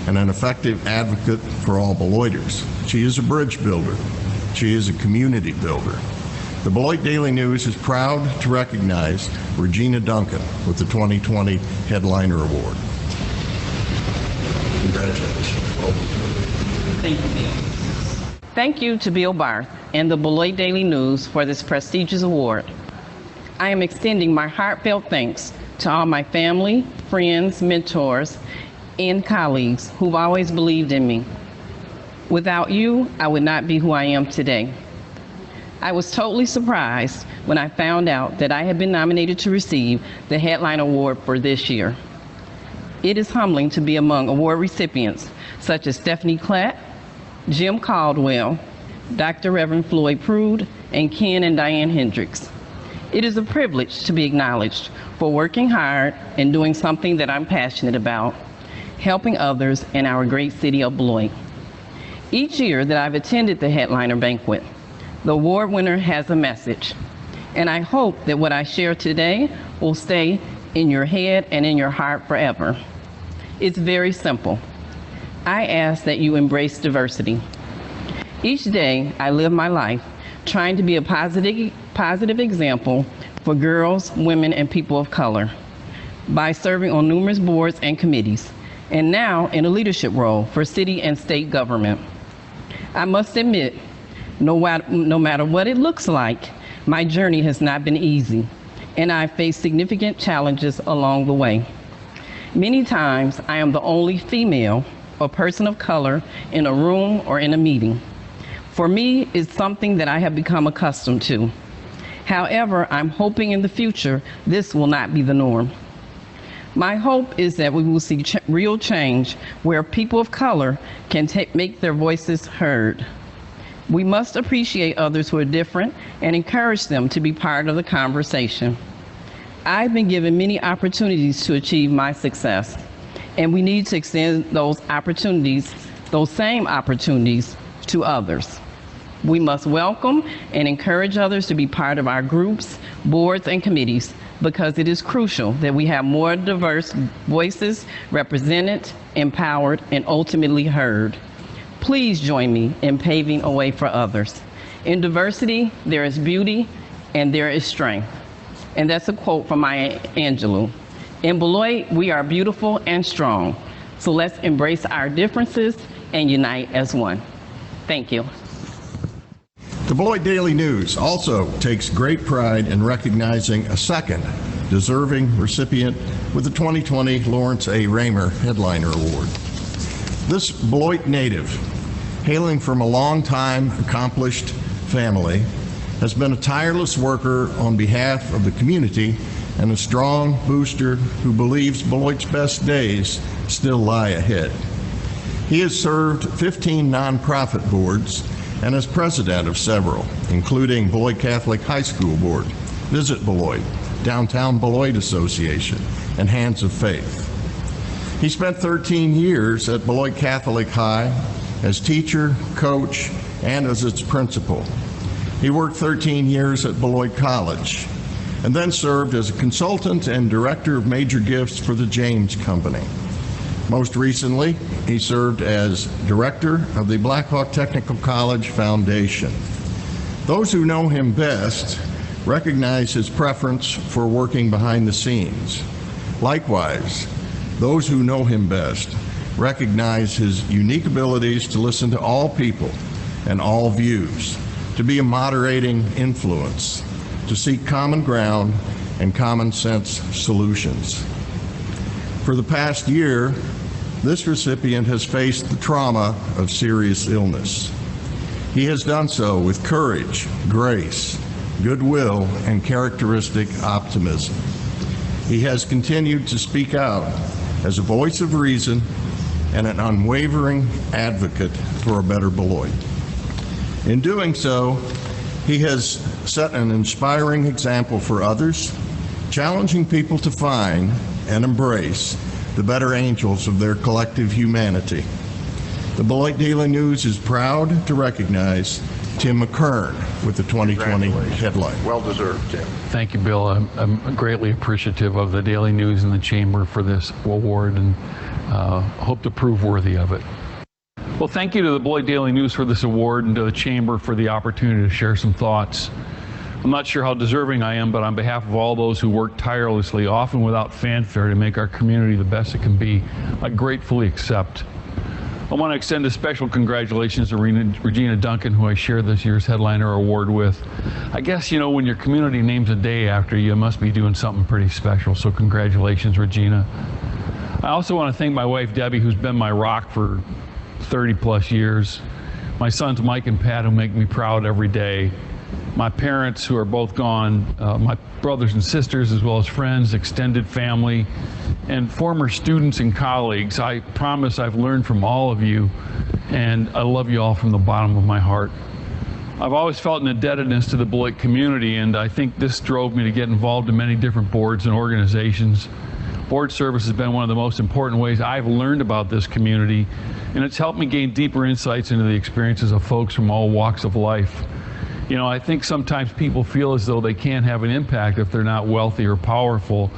and an effective advocate for all Beloiters. She is a bridge builder. She is a community builder. The Beloit Daily News is proud to recognize Regina Duncan with the 2020 Headliner Award. Congratulations. Thank you, Bill. Thank you to Bill Barth and the Beloit Daily News for this prestigious award. I am extending my heartfelt thanks to all my family, friends, mentors, and colleagues who've always believed in me. Without you, I would not be who I am today. I was totally surprised when I found out that I had been nominated to receive the Headline Award for this year. It is humbling to be among award recipients such as Stephanie Klatt, Jim Caldwell, Dr. Reverend Floyd Prude, and Ken and Diane Hendricks. It is a privilege to be acknowledged for working hard and doing something that I'm passionate about, helping others in our great city of Beloit. Each year that I've attended the Headliner Banquet, the award winner has a message, and I hope that what I share today will stay in your head and in your heart forever. It's very simple. I ask that you embrace diversity. Each day, I live my life trying to be a positive example for girls, women, and people of color by serving on numerous boards and committees, and now in a leadership role for city and state government. I must admit, no matter what it looks like, my journey has not been easy, and I've faced significant challenges along the way. Many times, I am the only female or person of color in a room or in a meeting. For me, it's something that I have become accustomed to. However, I'm hoping in the future this will not be the norm. My hope is that we will see real change where people of color can make their voices heard. We must appreciate others who are different and encourage them to be part of the conversation. I've been given many opportunities to achieve my success, and we need to extend those same opportunities to others. We must welcome and encourage others to be part of our groups, boards, and committees because it is crucial that we have more diverse voices represented, empowered, and ultimately heard. Please join me in paving a way for others. In diversity, there is beauty and there is strength. And that's a quote from Maya Angelou. In Beloit, we are beautiful and strong. So let's embrace our differences and unite as one. Thank you. The Beloit Daily News also takes great pride in recognizing a second deserving recipient with the 2020 Lawrence A. Raymer Headliner Award. This Beloit native, hailing from a long-time accomplished family, has been a tireless worker on behalf of the community and a strong booster who believes Beloit's best days still lie ahead. He has served 15 nonprofit boards and is president of several, including Beloit Catholic High School Board, Visit Beloit, Downtown Beloit Association, and Hands of Faith. He spent 13 years at Beloit Catholic High as teacher, coach, and as its principal. He worked 13 years at Beloit College, and then served as a consultant and director of major gifts for the James Company. Most recently, he served as director of the Blackhawk Technical College Foundation. Those who know him best recognize his preference for working behind the scenes. Likewise, those who know him best recognize his unique abilities to listen to all people and all views, to be a moderating influence, to seek common ground and common sense solutions. For the past year, this recipient has faced the trauma of serious illness. He has done so with courage, grace, goodwill, and characteristic optimism. He has continued to speak out as a voice of reason and an unwavering advocate for a better Beloit. In doing so, he has set an inspiring example for others, challenging people to find and embrace the better angels of their collective humanity. The Beloit Daily News is proud to recognize Tim McKern with the 2020 headline. Well deserved, Tim. Thank you, Bill. I'm greatly appreciative of the Daily News and the Chamber for this award, and hope to prove worthy of it. Well, thank you to the Beloit Daily News for this award and to the Chamber for the opportunity to share some thoughts. I'm not sure how deserving I am, but on behalf of all those who work tirelessly, often without fanfare, to make our community the best it can be, I gratefully accept. I want to extend a special congratulations to Regina Duncan, who I share this year's Headliner Award with. I guess, you know, when your community names a day after you, must be doing something pretty special, so congratulations, Regina. I also want to thank my wife, Debbie, who's been my rock for 30 plus years. My sons, Mike and Pat, who make me proud every day. My parents, who are both gone, my brothers and sisters, as well as friends, extended family, and former students and colleagues. I promise I've learned from all of you, and I love you all from the bottom of my heart. I've always felt an indebtedness to the Beloit community, and I think this drove me to get involved in many different boards and organizations. Board service has been one of the most important ways I've learned about this community, and it's helped me gain deeper insights into the experiences of folks from all walks of life. You know, I think sometimes people feel as though they can't have an impact if they're not wealthy or powerful.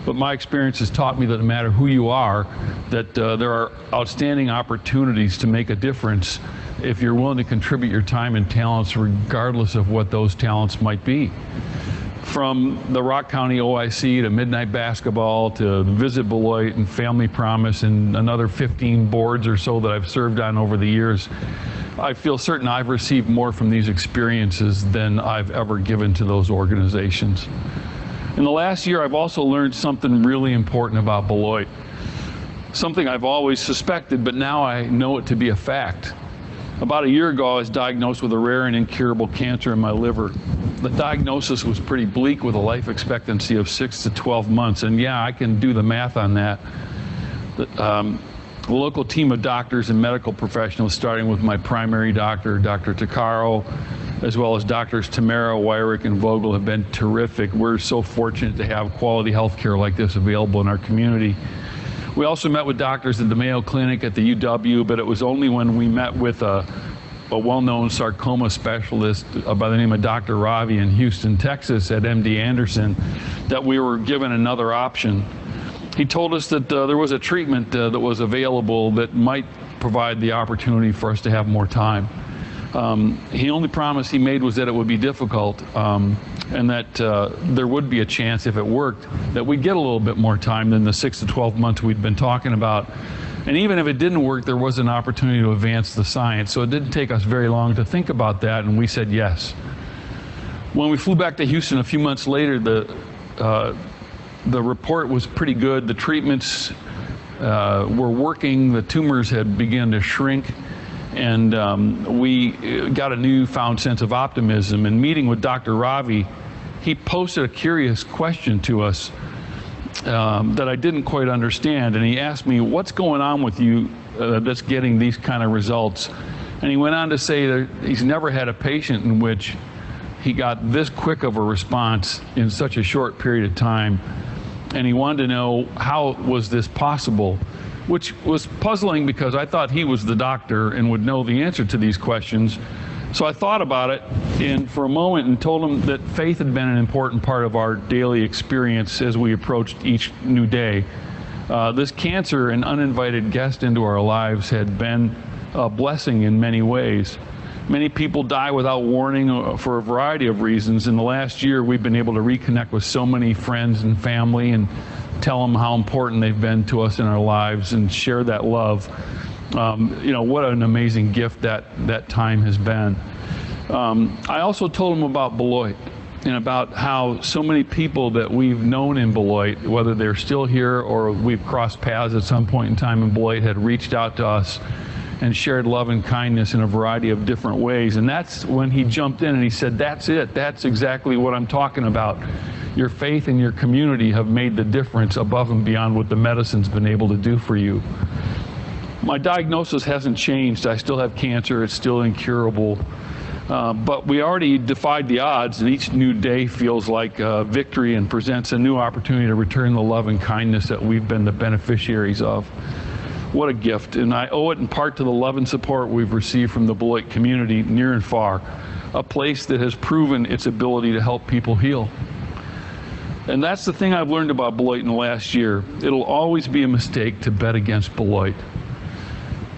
But my experience has taught me that no matter who you are, that there are outstanding opportunities to make a difference if you're willing to contribute your time and talents regardless of what those talents might be. From the Rock County OIC to Midnight Basketball to Visit Beloit and Family Promise and another 15 boards or so that I've served on over the years, I feel certain I've received more from these experiences than I've ever given to those organizations. In the last year, I've also learned something really important about Beloit. Something I've always suspected, but now I know it to be a fact. About a year ago, I was diagnosed with a rare and incurable cancer in my liver. The diagnosis was pretty bleak with a life expectancy of 6 to 12 months. And yeah, I can do the math on that. A local team of doctors and medical professionals, starting with my primary doctor, Dr. Takaro, as well as doctors Tamara, Wyrick, and Vogel, have been terrific. We're so fortunate to have quality health care like this available in our community. We also met with doctors at the Mayo Clinic at the UW, but it was only when we met with a well-known sarcoma specialist by the name of Dr. Ravi in Houston, Texas at MD Anderson that we were given another option. He told us that there was a treatment that was available that might provide the opportunity for us to have more time. The only promise he made was that it would be difficult and that there would be a chance, if it worked, that we'd get a little bit more time than the 6 to 12 months we'd been talking about. And even if it didn't work, there was an opportunity to advance the science. So it didn't take us very long to think about that, and we said yes. When we flew back to Houston a few months later, the report was pretty good. The treatments were working. The tumors had begun to shrink. And we got a newfound sense of optimism. And meeting with Dr. Ravi, he posted a curious question to us that I didn't quite understand. And he asked me, what's going on with you that's getting these kind of results? And he went on to say that he's never had a patient in which he got this quick of a response in such a short period of time. And he wanted to know, how was this possible? Which was puzzling because I thought he was the doctor and would know the answer to these questions. So I thought about it for a moment and told him that faith had been an important part of our daily experience as we approached each new day. This cancer, an uninvited guest into our lives, had been a blessing in many ways. Many people die without warning for a variety of reasons. In the last year, we've been able to reconnect with so many friends and family and tell them how important they've been to us in our lives and share that love. You know, what an amazing gift that time has been. I also told them about Beloit and about how so many people that we've known in Beloit, whether they're still here or we've crossed paths at some point in time in Beloit, had reached out to us and shared love and kindness in a variety of different ways. And that's when he jumped in and he said, that's it. That's exactly what I'm talking about. Your faith and your community have made the difference above and beyond what the medicine's been able to do for you. My diagnosis hasn't changed. I still have cancer. It's still incurable. But we already defied the odds, and each new day feels like a victory and presents a new opportunity to return the love and kindness that we've been the beneficiaries of. What a gift, and I owe it in part to the love and support we've received from the Beloit community near and far, a place that has proven its ability to help people heal. And that's the thing I've learned about Beloit in the last year. It'll always be a mistake to bet against Beloit.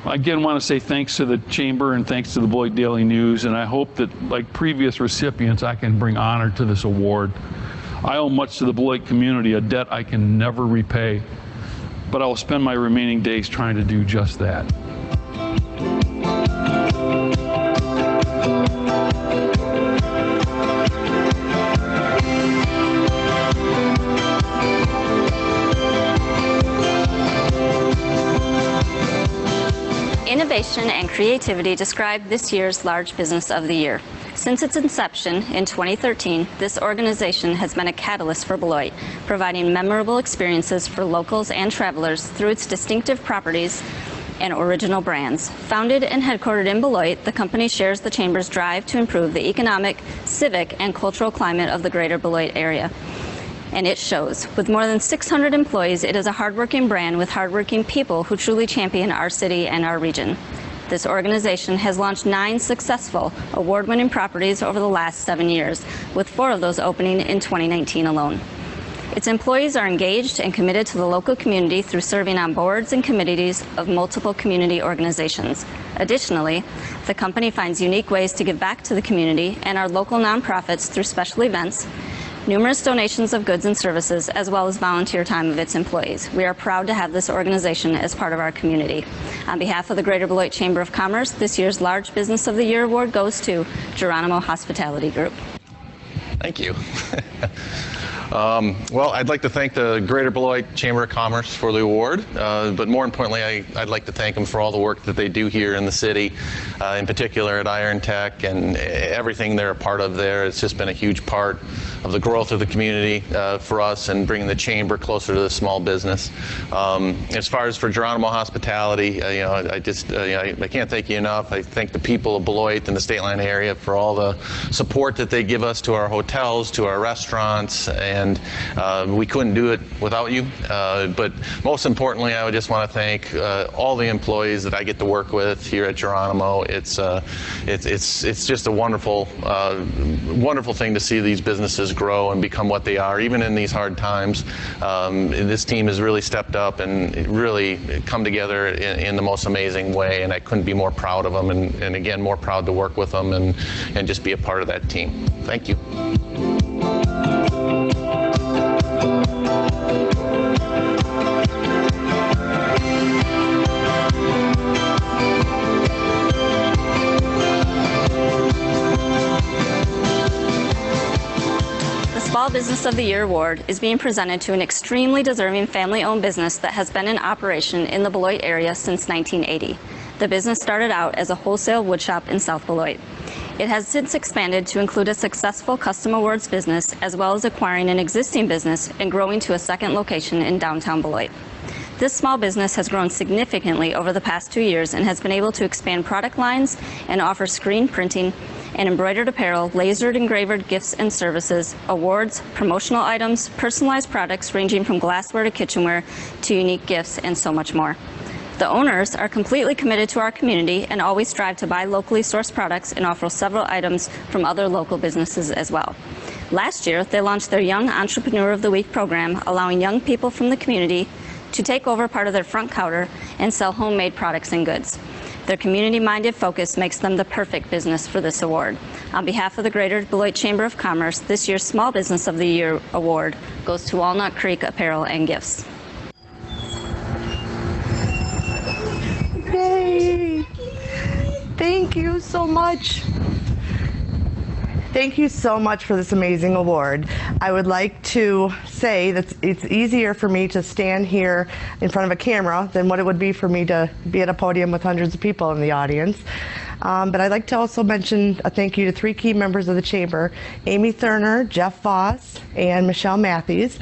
I again want to say thanks to the Chamber and thanks to the Beloit Daily News, and I hope that, like previous recipients, I can bring honor to this award. I owe much to the Beloit community, a debt I can never repay, but I will spend my remaining days trying to do just that. Innovation and creativity describe this year's Large Business of the Year. Since its inception in 2013, this organization has been a catalyst for Beloit, providing memorable experiences for locals and travelers through its distinctive properties and original brands. Founded and headquartered in Beloit, the company shares the Chamber's drive to improve the economic, civic, and cultural climate of the greater Beloit area. And it shows. With more than 600 employees, it is a hardworking brand with hardworking people who truly champion our city and our region. This organization has launched 9 successful award-winning properties over the last 7 years, with 4 of those opening in 2019 alone. Its employees are engaged and committed to the local community through serving on boards and committees of multiple community organizations. Additionally, the company finds unique ways to give back to the community and our local nonprofits through special events, numerous donations of goods and services, as well as volunteer time of its employees. We are proud to have this organization as part of our community. On behalf of the Greater Beloit Chamber of Commerce, this year's Large Business of the Year award goes to Geronimo Hospitality Group. Thank you. Well, I'd like to thank the Greater Beloit Chamber of Commerce for the award, but more importantly, I'd like to thank them for all the work that they do here in the city, in particular at Iron Tech and everything they're a part of there. It's just been a huge part of the growth of the community for us and bringing the chamber closer to the small business. As far as for Geronimo Hospitality, I can't thank you enough. I thank the people of Beloit and the State Line area for all the support that they give us to our hotels, to our restaurants, and we couldn't do it without you. But most importantly, I would just want to thank all the employees that I get to work with here at Geronimo. It's just a wonderful thing to see these businesses grow and become what they are, even in these hard times. This team has really stepped up and really come together in the most amazing way, and I couldn't be more proud of them, and again, more proud to work with them and just be a part of that team. Thank you. Small Business of the Year award is being presented to an extremely deserving family-owned business that has been in operation in the Beloit area since 1980. The business started out as a wholesale woodshop in South Beloit. It has since expanded to include a successful custom awards business, as well as acquiring an existing business and growing to a second location in downtown Beloit. This small business has grown significantly over the past 2 years and has been able to expand product lines and offer screen printing and embroidered apparel, lasered engraved gifts and services, awards, promotional items, personalized products ranging from glassware to kitchenware to unique gifts, and so much more. The owners are completely committed to our community and always strive to buy locally sourced products and offer several items from other local businesses as well. Last year, they launched their Young Entrepreneur of the Week program, allowing young people from the community to take over part of their front counter and sell homemade products and goods. Their community-minded focus makes them the perfect business for this award. On behalf of the Greater Beloit Chamber of Commerce, this year's Small Business of the Year award goes to Walnut Creek Apparel and Gifts. Yay! Thank you so much. Thank you so much for this amazing award. I would like to say that it's easier for me to stand here in front of a camera than what it would be for me to be at a podium with hundreds of people in the audience. But I'd like to also mention a thank you to 3 key members of the Chamber, Amy Thurner, Jeff Voss, and Michelle Matthews.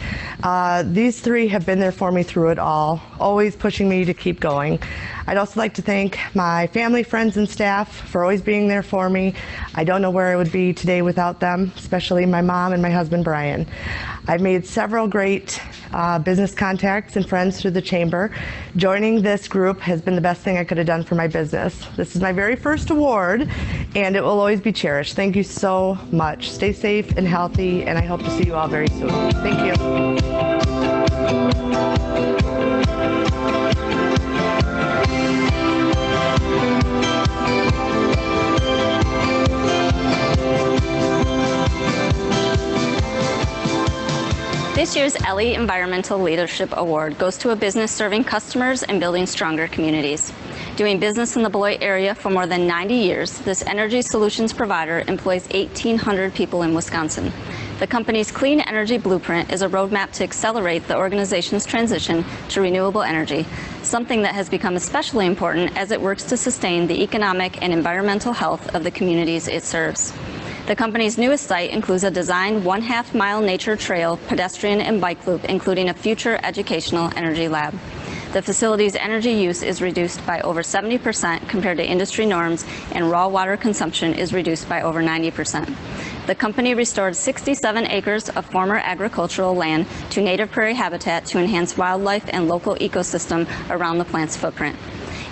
These 3 have been there for me through it all, always pushing me to keep going. I'd also like to thank my family, friends, and staff for always being there for me. I don't know where I would be today without them, especially my mom and my husband, Brian. I've made several great business contacts and friends through the Chamber. Joining this group has been the best thing I could have done for my business. This is my very first award, and it will always be cherished. Thank you so much. Stay safe and healthy, and I hope to see you all very soon. Thank you. This year's Ellie Environmental Leadership Award goes to a business serving customers and building stronger communities. Doing business in the Beloit area for more than 90 years, this energy solutions provider employs 1,800 people in Wisconsin. The company's Clean Energy Blueprint is a roadmap to accelerate the organization's transition to renewable energy, something that has become especially important as it works to sustain the economic and environmental health of the communities it serves. The company's newest site includes a designed 1/2 mile nature trail, pedestrian and bike loop, including a future educational energy lab. The facility's energy use is reduced by over 70% compared to industry norms, and raw water consumption is reduced by over 90%. The company restored 67 acres of former agricultural land to native prairie habitat to enhance wildlife and local ecosystem around the plant's footprint.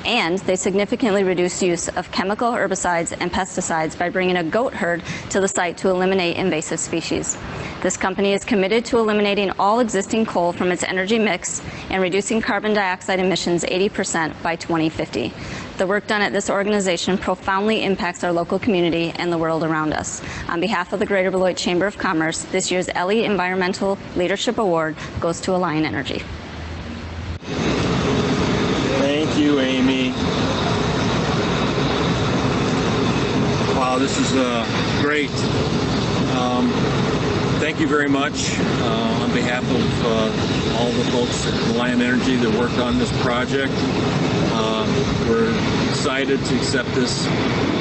And they significantly reduced use of chemical herbicides and pesticides by bringing a goat herd to the site to eliminate invasive species. This company is committed to eliminating all existing coal from its energy mix and reducing carbon dioxide emissions 80% by 2050. The work done at this organization profoundly impacts our local community and the world around us. On behalf of the Greater Beloit Chamber of Commerce, this year's Ellie Environmental Leadership Award goes to Alliant Energy. Thank you, Amy. Wow, this is great. Thank you very much on behalf of all the folks at Alliant Energy that worked on this project. We're excited to accept this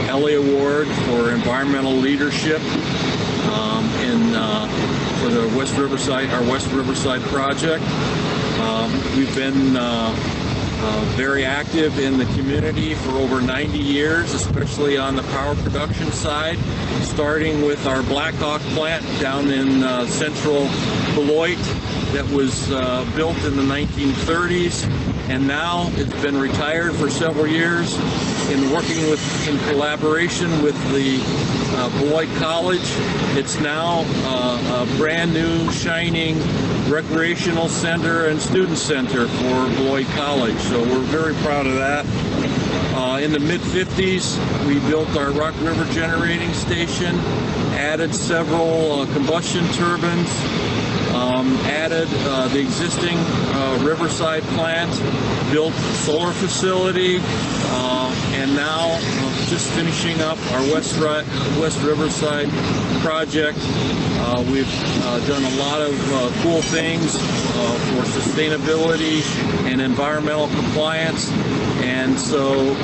Ellie Award for environmental leadership for the West Riverside project. We've been very active in the community for over 90 years, especially on the power production side, starting with our Blackhawk plant down in central Beloit that was built in the 1930s, and now it's been retired for several years. In working in collaboration with the Beloit College, it's now a brand new, shining recreational center and student center for Beloit College. So we're very proud of that. In the mid-50s, we built our Rock River Generating Station, added several combustion turbines, added the existing Riverside plant, built a solar facility, and now just finishing up our West Riverside project. We've done a lot of cool things for sustainability and environmental compliance, and so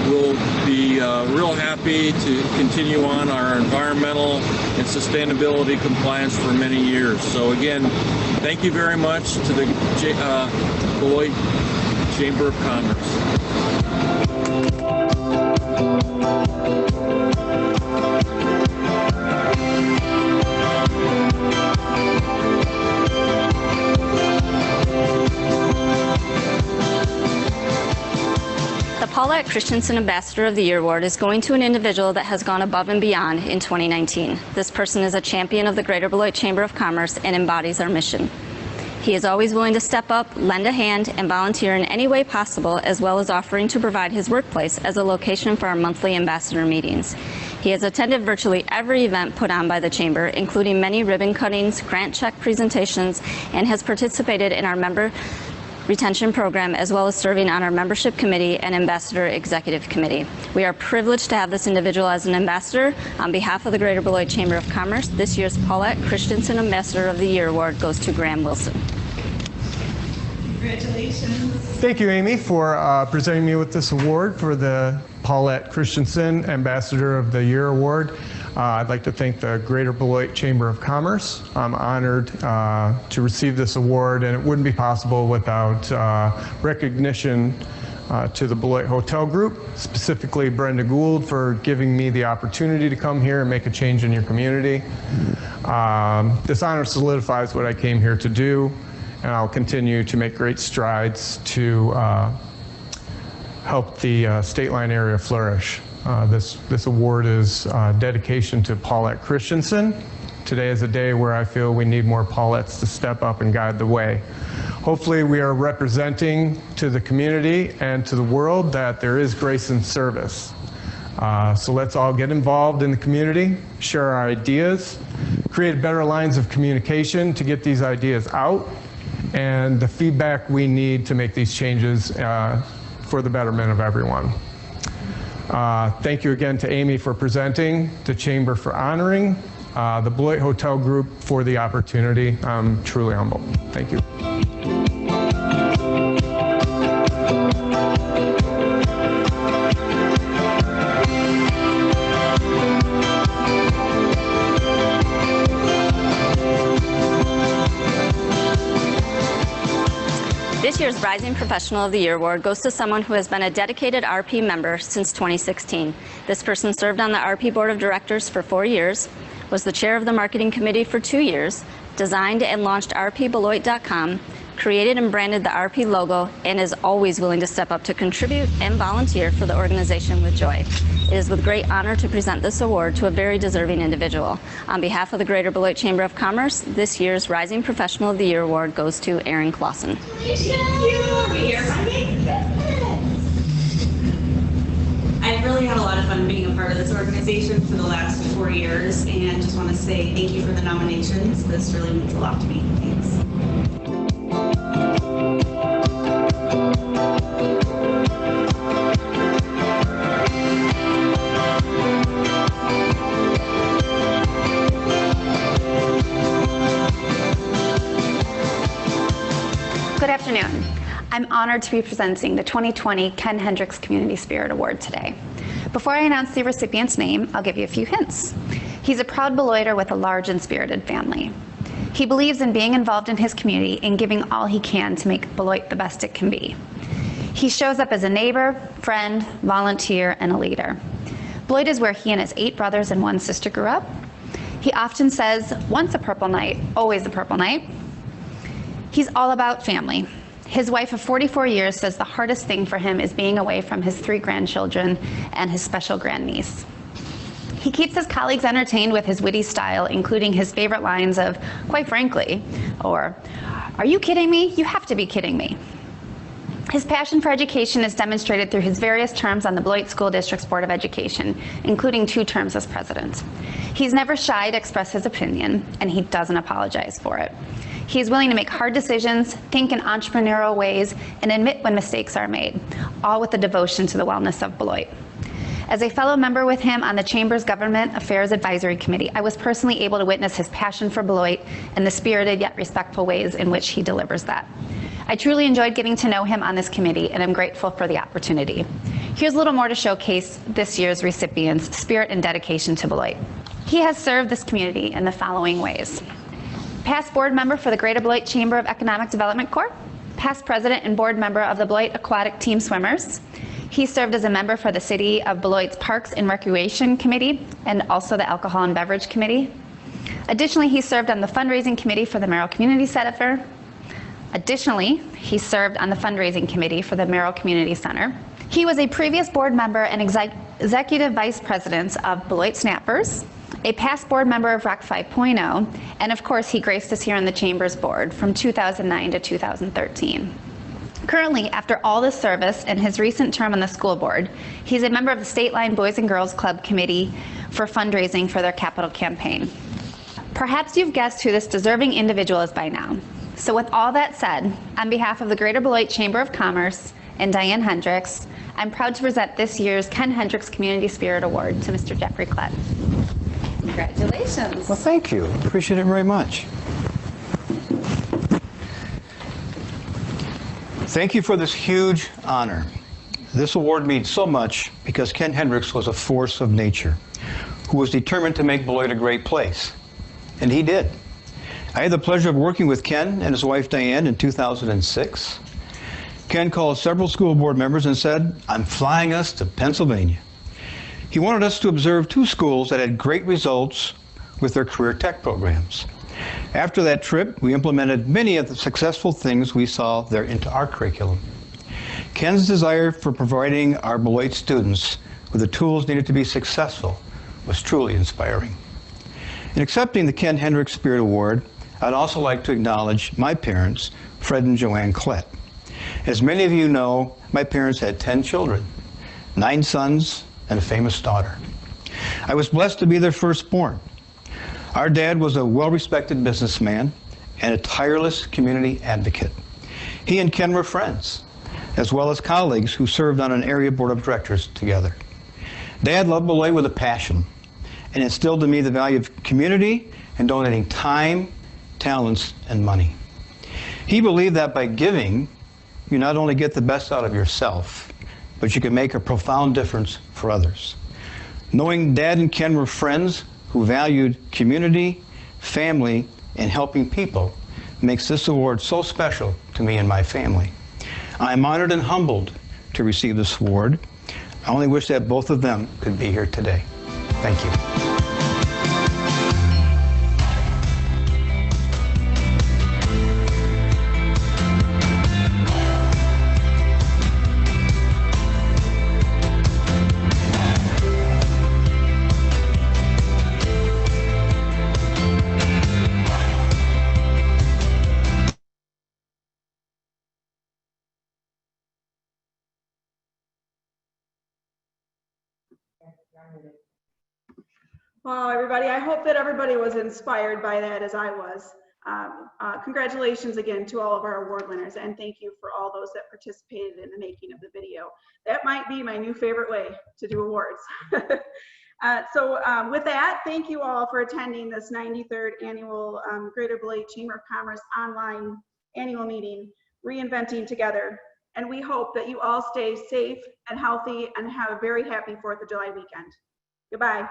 we'll be real happy to continue on our environmental and sustainability compliance for many years. So again, thank you very much to the Beloit Chamber of Commerce. The Paulette Christensen Ambassador of the Year Award is going to an individual that has gone above and beyond in 2019. This person is a champion of the Greater Beloit Chamber of Commerce and embodies our mission. He is always willing to step up, lend a hand, and volunteer in any way possible, as well as offering to provide his workplace as a location for our monthly ambassador meetings. He has attended virtually every event put on by the Chamber, including many ribbon cuttings, grant check presentations, and has participated in our member retention program, as well as serving on our membership committee and ambassador executive committee. We are privileged to have this individual as an ambassador. On behalf of the Greater Beloit Chamber of Commerce, this year's Paulette Christensen Ambassador of the Year Award goes to Graham Wilson. Congratulations. Thank you, Amy, for presenting me with this award for the Paulette Christensen Ambassador of the Year Award. I'd like to thank the Greater Beloit Chamber of Commerce. I'm honored to receive this award, and it wouldn't be possible without recognition to the Beloit Hotel Group, specifically Brenda Gould, for giving me the opportunity to come here and make a change in your community. This honor solidifies what I came here to do, and I'll continue to make great strides to help the State Line area flourish. This award is dedication to Paulette Christensen. Today is a day where I feel we need more Paulettes to step up and guide the way. Hopefully we are representing to the community and to the world that there is grace in service. So let's all get involved in the community, share our ideas, create better lines of communication to get these ideas out, and the feedback we need to make these changes for the betterment of everyone. Thank you again to Amy for presenting, the Chamber for honoring, the Beloit Hotel Group for the opportunity. I'm truly humbled. Thank you. This year's Rising Professional of the Year Award goes to someone who has been a dedicated RP member since 2016. This person served on the RP Board of Directors for 4 years, was the chair of the Marketing Committee for 2 years, designed and launched rpbeloit.com, created and branded the RP logo, and is always willing to step up to contribute and volunteer for the organization with joy. It is with great honor to present this award to a very deserving individual. On behalf of the Greater Beloit Chamber of Commerce, this year's Rising Professional of the Year award goes to Erin Clausen. I've really had a lot of fun being a part of this organization for the last 4 years, and just want to say thank you for the nominations. This really means a lot to me. Thanks. Good afternoon. I'm honored to be presenting the 2020 Ken Hendricks Community Spirit Award today. Before I announce the recipient's name, I'll give you a few hints. He's a proud Beloiter with a large and spirited family. He believes in being involved in his community and giving all he can to make Beloit the best it can be. He shows up as a neighbor, friend, volunteer, and a leader. Beloit is where he and his 8 brothers and 1 sister grew up. He often says, once a purple night, always a purple night. He's all about family. His wife of 44 years says the hardest thing for him is being away from his 3 grandchildren and his special grandniece. He keeps his colleagues entertained with his witty style, including his favorite lines of, quite frankly, or, are you kidding me? You have to be kidding me. His passion for education is demonstrated through his various terms on the Beloit School District's Board of Education, including 2 terms as president. He's never shy to express his opinion, and he doesn't apologize for it. He is willing to make hard decisions, think in entrepreneurial ways, and admit when mistakes are made, all with a devotion to the wellness of Beloit. As a fellow member with him on the Chamber's Government Affairs Advisory Committee, I was personally able to witness his passion for Beloit and the spirited yet respectful ways in which he delivers that. I truly enjoyed getting to know him on this committee, and I'm grateful for the opportunity. Here's a little more to showcase this year's recipient's spirit and dedication to Beloit. He has served this community in the following ways. Past board member for the Greater Beloit Chamber of Economic Development Corps, past president and board member of the Beloit Aquatic Team Swimmers. He served as a member for the City of Beloit's Parks and Recreation Committee and also the Alcohol and Beverage Committee. Additionally, he served on the fundraising committee for the Merrill Community Center. Additionally, he served on the fundraising committee for the Merrill Community Center. He was a previous board member and executive vice president of Beloit Snappers, a past board member of Rec 5.0, and of course he graced us here on the Chamber's board from 2009 to 2013. Currently, after all this service and his recent term on the school board, he's a member of the State Line Boys and Girls Club Committee for fundraising for their capital campaign. Perhaps you've guessed who this deserving individual is by now. So with all that said, on behalf of the Greater Beloit Chamber of Commerce and Diane Hendricks, I'm proud to present this year's Ken Hendricks Community Spirit Award to Mr. Jeffrey Klett. Congratulations. Well, thank you. Appreciate it very much. Thank you for this huge honor. This award means so much because Ken Hendricks was a force of nature who was determined to make Beloit a great place. And he did. I had the pleasure of working with Ken and his wife Diane in 2006. Ken called several school board members and said, I'm flying us to Pennsylvania. He wanted us to observe 2 schools that had great results with their career tech programs. After that trip, we implemented many of the successful things we saw there into our curriculum. Ken's desire for providing our Beloit students with the tools needed to be successful was truly inspiring. In accepting the Ken Hendricks Spirit Award, I'd also like to acknowledge my parents, Fred and Joanne Klett. As many of you know, my parents had 10 children, 9 sons, and a famous daughter. I was blessed to be their firstborn. Our dad was a well-respected businessman and a tireless community advocate. He and Ken were friends, as well as colleagues who served on an area board of directors together. Dad loved Beloit with a passion and instilled in me the value of community and donating time, talents, and money. He believed that by giving, you not only get the best out of yourself, but you can make a profound difference for others. Knowing Dad and Ken were friends who valued community, family, and helping people makes this award so special to me and my family. I'm honored and humbled to receive this award. I only wish that both of them could be here today. Thank you. Wow, everybody, I hope that everybody was inspired by that as I was. Congratulations again to all of our award winners, and thank you for all those that participated in the making of the video. That might be my new favorite way to do awards. With that, thank you all for attending this 93rd annual Greater Beloit Chamber of Commerce online annual meeting, Reinventing Together. And we hope that you all stay safe and healthy and have a very happy 4th of July weekend. Goodbye.